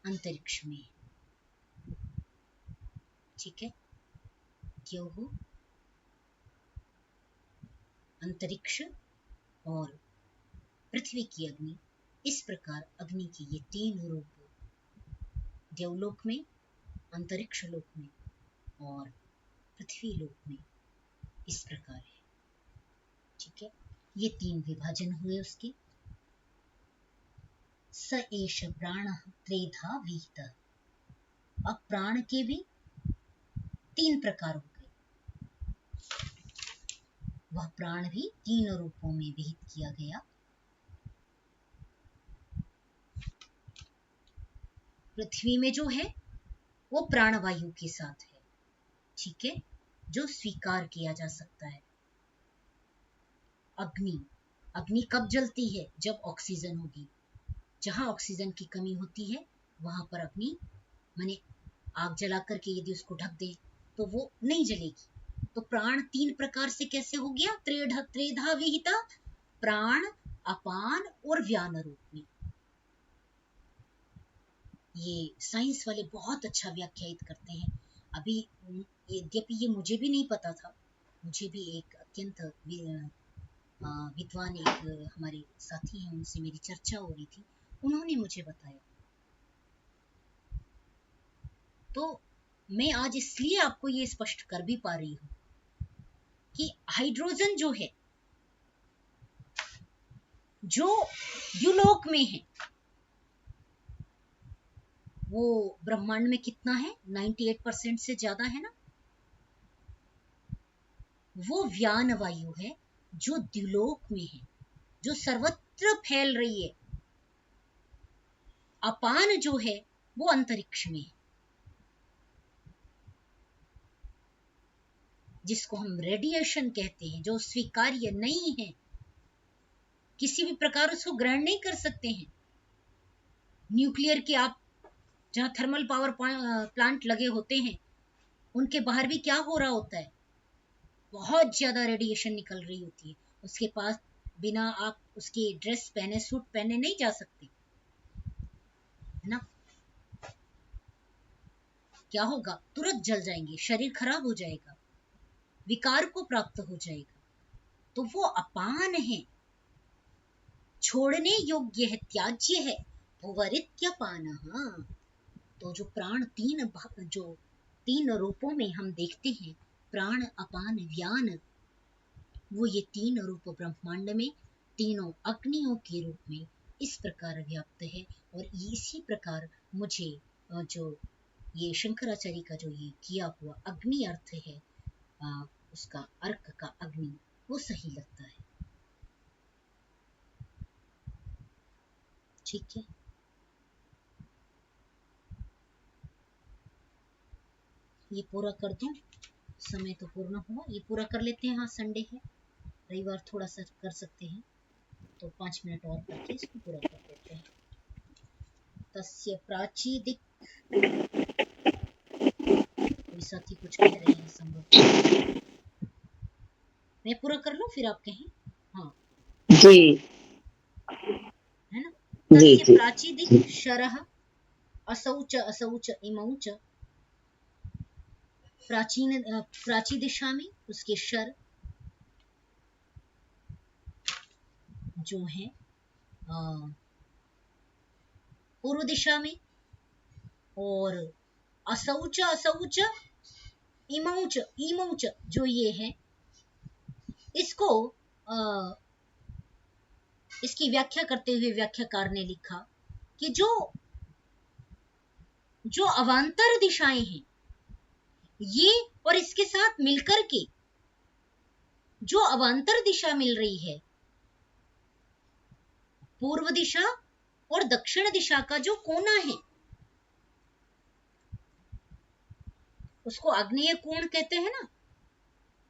अंतरिक्ष में है। ठीक है, द्यौः, अंतरिक्ष और पृथ्वी की अग्नि, इस प्रकार अग्नि के ये तीन रूप देवलोक में, अंतरिक्ष लोक में और पृथ्वी लोक में इस प्रकार है। ठीक है, ये तीन विभाजन हुए उसके। स एष प्राणः त्रेधा विहितः। अब प्राण के भी तीन प्रकार हो गए, वह प्राण भी तीन रूपों में विहित किया गया। पृथ्वी में जो है वो प्राणवायु के साथ है। ठीक है, जो स्वीकार किया जा सकता है। अग्नि, अग्नि कब जलती है? जब ऑक्सीजन होगी। जहां ऑक्सीजन की कमी होती है वहां पर अग्नि, माने आग जला करके यदि उसको ढक दे तो वो नहीं जलेगी। तो प्राण तीन प्रकार से कैसे हो गया? त्रेधा विहिता, प्राण, अपान और व्यान रूप में। ये साइंस वाले बहुत अच्छा व्याख्यायित करते हैं। अभी यद्यपि ये मुझे भी नहीं पता था, मुझे भी एक अत्यंत विद्वान एक हमारे साथी हैं, उनसे मेरी चर्चा हो रही थी, उन्होंने मुझे बताया। तो मैं आज इसलिए आपको ये स्पष्ट कर भी पा रही हूं कि हाइड्रोजन जो है, जो द्युलोक में है, वो ब्रह्मांड में कितना है? 98% से ज्यादा है ना। वो व्यान वायु है जो द्युलोक में है, जो सर्वत्र फैल रही है। अपान जो है वो अंतरिक्ष में है, जिसको हम रेडिएशन कहते हैं, जो स्वीकार्य नहीं है, किसी भी प्रकार उसको ग्रहण नहीं कर सकते हैं। न्यूक्लियर के आप जहां थर्मल पावर प्लांट लगे होते हैं, उनके बाहर भी क्या हो रहा होता है? बहुत ज्यादा रेडिएशन निकल रही होती है। उसके पास बिना आप उसकी ड्रेस पहने, सूट पहने नहीं जा सकते, है ना। क्या होगा? तुरंत जल जाएंगे, शरीर खराब हो जाएगा, विकार को प्राप्त हो जाएगा। तो वो अपान है, छोड़ने योग्य है, त्याज्य है। भुवरित्यपानः। तो जो प्राण जो तीन रूपों में हम देखते हैं, प्राण, अपान, व्यान, वो ये तीन रूप ब्रह्मांड में तीनों अग्नियों के रूप में इस प्रकार व्याप्त है। और इसी प्रकार मुझे जो ये शंकराचार्य का जो ये किया हुआ अग्नि अर्थ है, उसका अर्क का अग्नि, वो सही लगता है। ठीक है, ये पूरा कर दूं, समय तो पूर्ण हुआ, ये पूरा कर लेते हैं। हाँ, संडे है, रविवार थोड़ा सा कर सकते हैं, तो 5 मिनट और करके इसको पूरा कर देते हैं। तस्य प्राची दिक, कोई साथी कुछ कह रहे हैं संभव, मैं पूरा कर लूं फिर आप कहें। हाँ जी है ना। जी तस्य जी प्राची दिक शरः असौच असौच इमौच, प्राची दिशा में उसके शर जो है पूर्व दिशा में, और असौच असौच इमौच इमौच जो ये है, इसको इसकी व्याख्या करते हुए व्याख्याकार ने लिखा कि जो अवांतर दिशाएं हैं ये, और इसके साथ मिलकर के जो अवांतर दिशा मिल रही है, पूर्व दिशा और दक्षिण दिशा का जो कोना है, उसको आग्नेय कोण कहते हैं ना।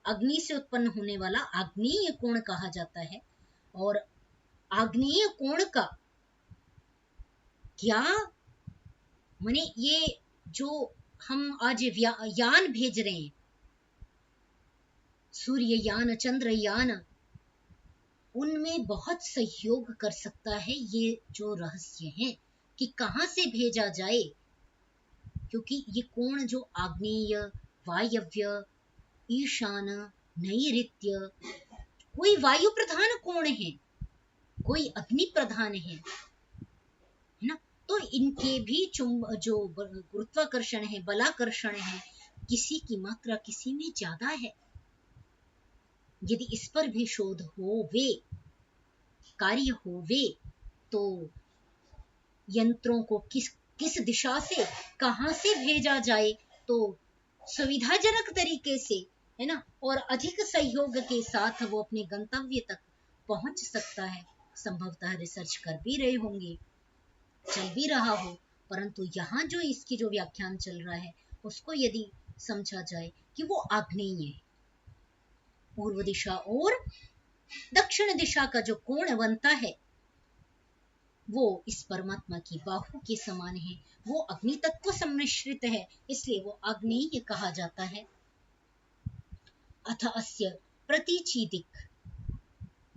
अग्नि से उत्पन्न होने वाला आग्नेय कोण कहा जाता है। और आग्नेय कोण का क्या माने, ये जो हम आज यान भेज रहे हैं, सूर्ययान, चंद्रयान, उनमें बहुत सहयोग कर सकता है ये जो रहस्य है कि कहां से भेजा जाए, क्योंकि ये कोण जो आग्नेय, वायव्य, ईशान, नैऋत्य, कोई वायु प्रधान कोण है, कोई अग्नि प्रधान है ना। तो इनके भी जो गुरुत्वाकर्षण है, बलाकर्षण है, किसी की मात्रा किसी में ज्यादा है। यदि इस पर भी शोध होवे, कार्य होवे, तो यंत्रों को किस दिशा से कहां से भेजा जाए तो सुविधाजनक तरीके से, है ना, और अधिक सहयोग के साथ वो अपने गंतव्य तक पहुंच सकता है। संभवतः रिसर्च कर भी रहे होंगे, चल भी रहा हो, परंतु यहाँ जो इसकी जो व्याख्यान चल रहा है उसको यदि समझा जाए कि वो आग्नेय है, पूर्व दिशा और दक्षिण दिशा का जो कोण बनता है वो इस परमात्मा की बाहु के समान है, वो अग्नि तत्व सम्मिश्रित है, इसलिए वो आग्नेय कहा जाता है। अथ अस्य प्रतीचि दिक्,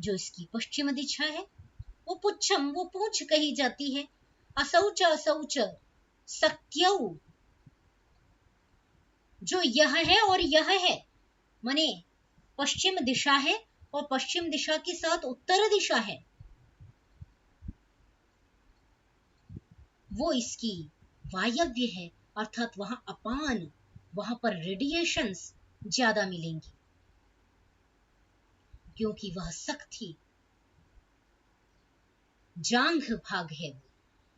जो इसकी पश्चिम दिशा है, वो पुच्छम, वो पूंछ कही जाती है। असौच असौच सक्यौ, जो यह है और यह है, माने पश्चिम दिशा है और पश्चिम दिशा के साथ उत्तर दिशा है, वो इसकी वायव्य है, अर्थात वहां अपान, वहां पर रेडिएशंस ज्यादा मिलेंगी, क्योंकि वह सख्ती जांघ भाग है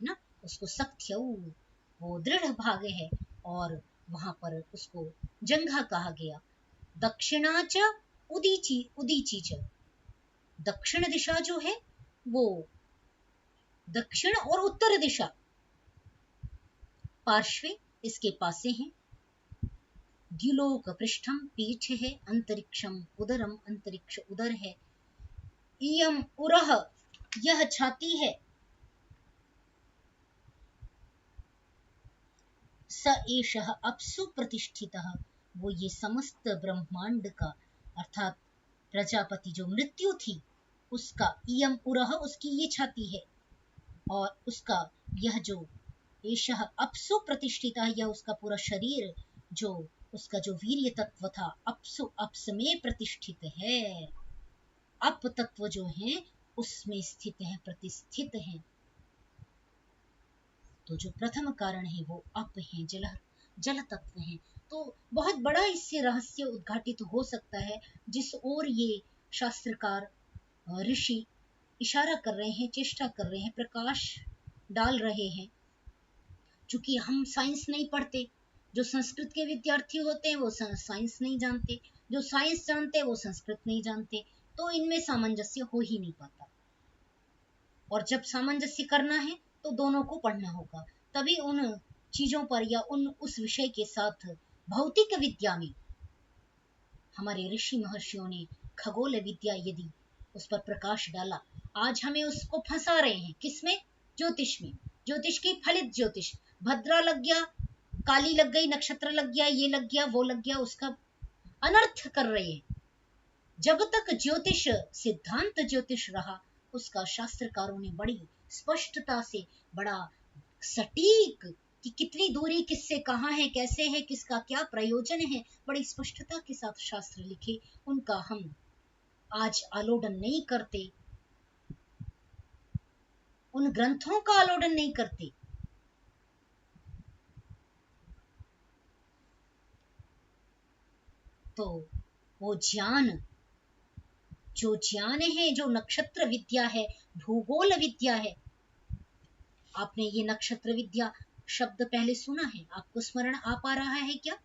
ना, उसको सख्त्यौ, वो दृढ़ भाग है, और वहां पर उसको जंघा कहा गया। दक्षिणाच उदीची उदीची च, दक्षिण दिशा जो है वो दक्षिण और उत्तर दिशा पार्श्वे इसके पासे हैं। द्युलोक पृष्ठम, पीठ है, अंतरिक्षम उदरम, अंतरिक्ष उदर है, इयम उरह, यह छाती है, स एषः अप्सु प्रतिष्ठितः, वो ये समस्त ब्रह्मांड का, अर्थात प्रजापति जो मृत्यु थी उसका, इयम उरह, उसकी ये छाती है, और उसका यह जो एषः अप्सु प्रतिष्ठितः, यह उसका पूरा शरीर, जो उसका जो वीर्य तत्व था, अप्सु, अप्स में प्रतिष्ठित है, अप तत्व जो है उसमें स्थित है, प्रतिष्ठित है। तो जो प्रथम कारण है वो अप है, जल तत्व है। तो बहुत बड़ा इससे रहस्य उद्घाटित हो सकता है, जिस ओर ये शास्त्रकार ऋषि इशारा कर रहे हैं, चेष्टा कर रहे हैं, प्रकाश डाल रहे हैं। चूंकि हम साइंस नहीं पढ़ते, जो संस्कृत के विद्यार्थी होते हैं वो साइंस नहीं जानते, जो साइंस जानते हैं वो संस्कृत नहीं जानते, तो इनमें सामंजस्य हो ही नहीं पाता। और जब सामंजस्य करना है तो दोनों को पढ़ना होगा, तभी उन चीजों पर या उस विषय के साथ भौतिक विद्या में हमारे ऋषि महर्षियों ने खगोल विद्या यदि उस पर प्रकाश डाला, आज हमें उसको फंसा रहे हैं किसमें? ज्योतिष में। ज्योतिष की फलित ज्योतिष, भद्रा लग गया, काली लग गई, नक्षत्र लग गया, ये लग गया, वो लग गया, उसका अनर्थ कर रहे हैं। जब तक ज्योतिष सिद्धांत ज्योतिष रहा, उसका शास्त्रकारों ने बड़ी स्पष्टता से, बड़ा सटीक, कि कितनी दूरी किससे कहाँ है, कैसे है, किसका क्या प्रयोजन है, बड़ी स्पष्टता के साथ शास्त्र लिखे, उनका हम आज आलोडन नहीं करते, उन ग्रंथों का आलोडन नहीं करते। तो वो ज्ञान, जो ज्ञान है, जो नक्षत्र विद्या है, भूगोल विद्या है, आपने ये नक्षत्र विद्या शब्द पहले सुना है, आपको स्मरण आ पा रहा है क्या?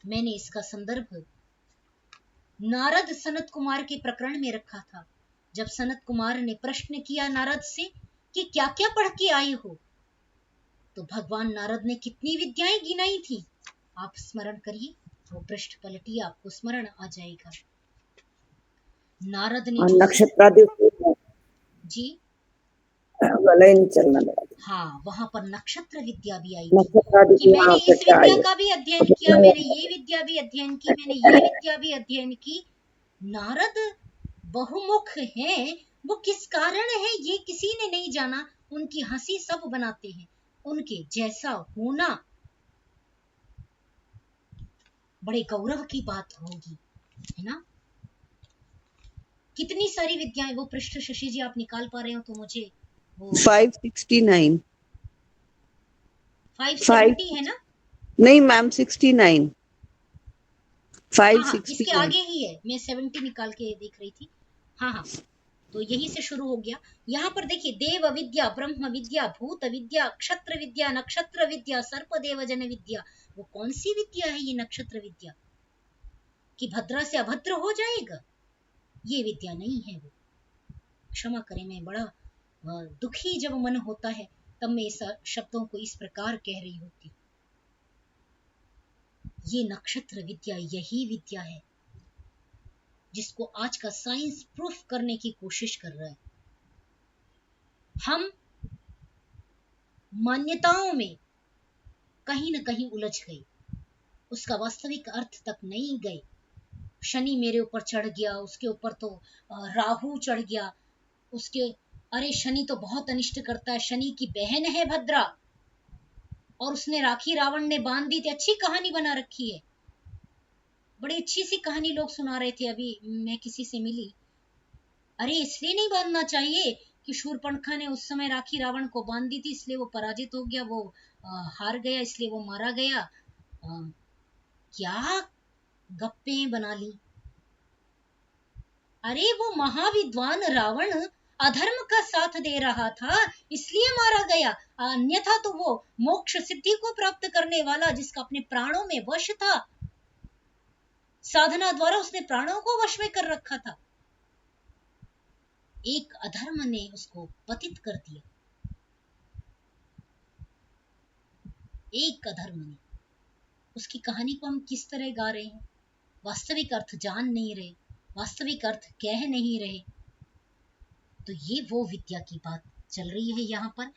मैंने इसका संदर्भ नारद सनत कुमार के प्रकरण में रखा था। जब सनत कुमार ने प्रश्न किया नारद से कि क्या क्या पढ़ के आई हो, तो भगवान नारद ने कितनी विद्याएं गिनाई थी, आप स्मरण करिए, वो पृष्ठ पलटिए, आपको स्मरण आ जाएगा। नारद ने नक्षत्रादि जी गला ही नहीं चलना मेरा। हाँ, वहां पर नक्षत्र विद्या भी आई थी नक्षत्रादि कि की मैंने वहाँ इस पे विद्या आई का भी अध्ययन किया, मैंने ये विद्या भी अध्ययन की, मैंने ये विद्या भी अध्ययन की। नारद बहुमुख हैं, वो किस कारण है ये किसी ने नहीं जाना, उनकी हंसी सब बनाते हैं, उनके जैसा होना बड़े गौरव की बात होगी, है ना? कितनी सारी विद्याएं, वो पृष्ठ शशि जी आप निकाल पा रहे हो तो मुझे वो 569 570 है ना? नहीं मैम 69 हाँ, इसके 569 आगे ही है, मैं 70 निकाल के देख रही थी। हाँ, तो यही से शुरू हो गया। यहाँ पर देखिए, देव विद्या, ब्रह्म विद्या, भूत विद्या, क्षत्र विद्या, नक्षत्र विद्या, सर्प देव जन विद्या। वो कौन सी विद्या है ये नक्षत्र विद्या कि भद्रा से अभद्र हो जाएगा? ये विद्या नहीं है वो। क्षमा करें, मैं बड़ा दुखी जब मन होता है तब मैं इस शब्दों को इस प्रकार कह रही होती। ये नक्षत्र विद्या यही विद्या है जिसको आज का साइंस प्रूफ करने की कोशिश कर रहा है। हम मान्यताओं में कहीं न कहीं उलझ गए, उसका वास्तविक अर्थ तक नहीं गए। शनि मेरे ऊपर चढ़ गया, उसके ऊपर तो राहु चढ़ गया, उसके अरे शनि तो बहुत अनिष्ट करता है, शनि की बहन है भद्रा, और उसने राखी रावण ने बांध दी थी। अच्छी कहानी बना रखी है, बड़ी अच्छी सी कहानी लोग सुना रहे थे, अभी मैं किसी से मिली। अरे इसलिए नहीं बांधना चाहिए कि शूरपणखा ने उस समय राखी रावण को बांध दी थी, इसलिए वो पराजित हो गया, वो हार गया, इसलिए वो मारा गया। क्या गप्पे बना ली। अरे वो महाविद्वान रावण अधर्म का साथ दे रहा था इसलिए मारा गया, अन्यथा तो वो मोक्ष सिद्धि को प्राप्त करने वाला, जिसका अपने प्राणों में वश था, साधना द्वारा उसने प्राणों को वश में कर रखा था, एक अधर्म ने उसको पतित कर दिया, एक अधर्म ने। उसकी कहानी को हम किस तरह गा रहे हैं, वास्तविक अर्थ जान नहीं रहे, वास्तविक अर्थ कह नहीं रहे। तो ये वो विद्या की बात चल रही है यहाँ पर,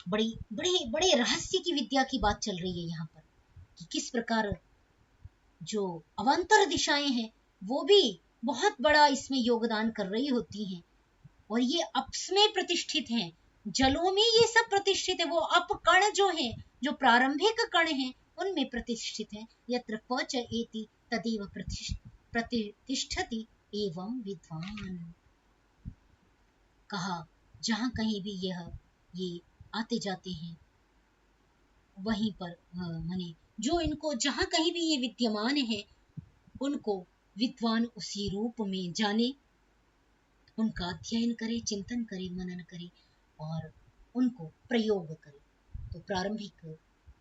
बड़ी बड़े बड़े रहस्य की विद्या की बात चल रही है यहाँ पर, कि किस प्रकार जो अवान्तर दिशाएं हैं वो भी बहुत बड़ा इसमें योगदान कर रही होती हैं, और ये अप्स में प्रतिष्ठित हैं, जलों में ये सब प्रतिष्ठित है। वो अप कण जो हैं, जो प्रारंभिक कण हैं, उनमें प्रतिष्ठित हैं। यत्र पच एति तदेव प्रतिष्ठति एवं विद्वान। कहा जहां कहीं भी ये आते जाते हैं वहीं पर माने जो इनको जहां कहीं भी ये विद्यमान है उनको विद्वान उसी रूप में जाने, उनका अध्ययन करे, चिंतन करे, मनन करे और उनको प्रयोग करे। तो प्रारंभिक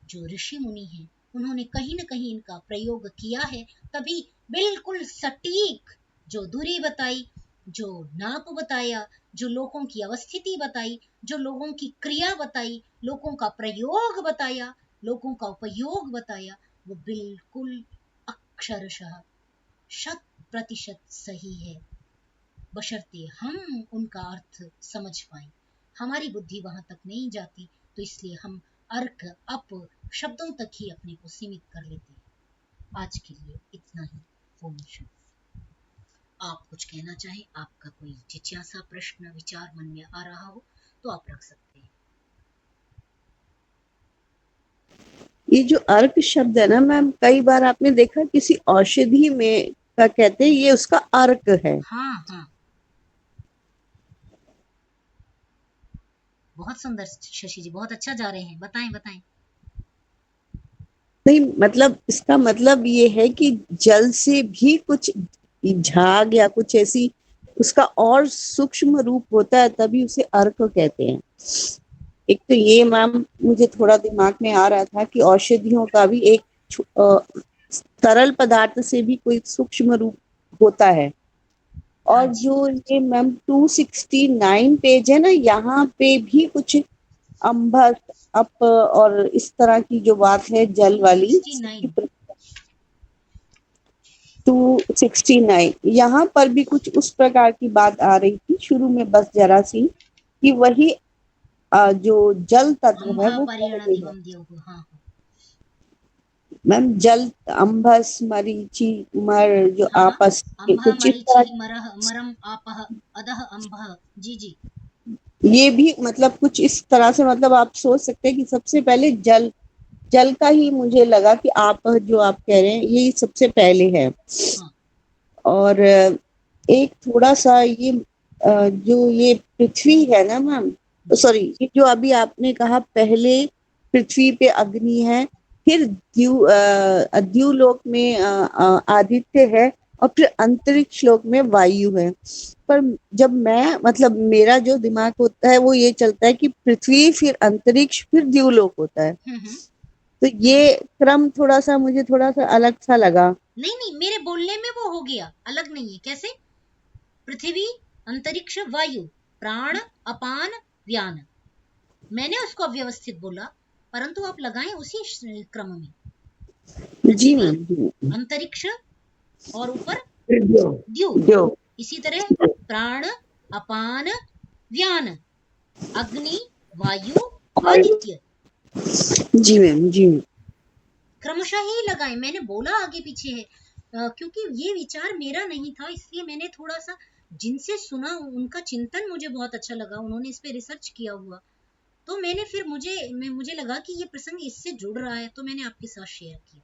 जो ऋषि मुनि हैं उन्होंने कहीं न कहीं इनका प्रयोग किया है, तभी बिल्कुल सटीक जो दूरी बताई, जो नाप बताया, जो लोगों की अवस्थिति बताई, जो लोगों की क्रिया बताई, लोगों का प्रयोग बताया, लोगों का उपयोग बताया, वो बिल्कुल अक्षरशः 100% सही है, बशर्ते हम उनका अर्थ समझ पाए। हमारी बुद्धि वहां तक नहीं जाती, तो इसलिए हम अर्क अप शब्दों तक ही अपने को सीमित कर लेते हैं। आज के लिए इतना ही। ओम शांति। आप कुछ कहना चाहें, आपका कोई जिज्ञासा, प्रश्न, विचार मन में आ रहा हो तो आप रख सकते हैं। ये जो अर्क शब्द है ना मैम, कई बार आपने देखा किसी औषधि में का कहते हैं ये उसका अर्क है। हाँ हाँ, बहुत सुंदर शशि जी, बहुत अच्छा जा रहे हैं, बताएं बताएं। नहीं मतलब इसका मतलब ये है कि जल से भी कुछ झाग या कुछ ऐसी उसका और सूक्ष्म रूप होता है, तभी उसे अर्क कहते हैं। एक तो ये मैम मुझे थोड़ा दिमाग में आ रहा था कि औषधियों का भी एक तरल पदार्थ से भी कोई सूक्ष्म रूप होता है। और जो ये मैम 269 पेज है ना, यहाँ पे भी कुछ अम्भस अप और इस तरह की जो बात है जल वाली 269, यहाँ पर भी कुछ उस प्रकार की बात आ रही थी शुरू में, बस जरा सी कि वही जो जल तत्व है वो हाँ। मैम जल अम्भस मरीचि मर जो आपस के कुछ इस तरह, मरम आपह अदह अम्भः, जी जी। ये भी मतलब कुछ इस तरह से, मतलब आप सोच सकते हैं कि सबसे पहले जल जल का ही मुझे लगा कि आप जो आप कह रहे हैं ये सबसे पहले है। और एक थोड़ा सा ये जो ये पृथ्वी है ना मैम, सॉरी, ये जो अभी आपने कहा पहले पृथ्वी पे अग्नि है, फिर द्यूलोक में आदित्य है, और फिर अंतरिक्ष लोक में वायु है। पर जब मैं मतलब मेरा जो दिमाग होता है वो ये चलता है कि पृथ्वी फिर अंतरिक्ष फिर द्यूलोक होता है। तो ये क्रम थोड़ा सा मुझे थोड़ा सा अलग सा लगा। नहीं नहीं, मेरे बोलने में वो हो गया, अलग नहीं है। कैसे? पृथ्वी, अंतरिक्ष, वायु, प्राण, अपान, व्यान, मैंने उसको अव्यवस्थित बोला, परंतु आप लगाएं उसी क्रम में। जी मैम। अंतरिक्ष और ऊपर द्यू, इसी तरह प्राण, अपान, व्यान, अग्नि, वायु, आदित्य। जी मैम, जी मैम। क्रमशः ही लगाएं, मैंने बोला आगे पीछे है, क्योंकि ये विचार मेरा नहीं था, इसलिए मैंने थोड़ा सा जिनसे सुना उनका चिंतन मुझे बहुत अच्छा लगा, उन्होंने इस पे रिसर्च किया हुआ, तो मैंने फिर मुझे लगा कि ये प्रसंग इससे जुड़ रहा है, तो मैंने आपके साथ शेयर किया।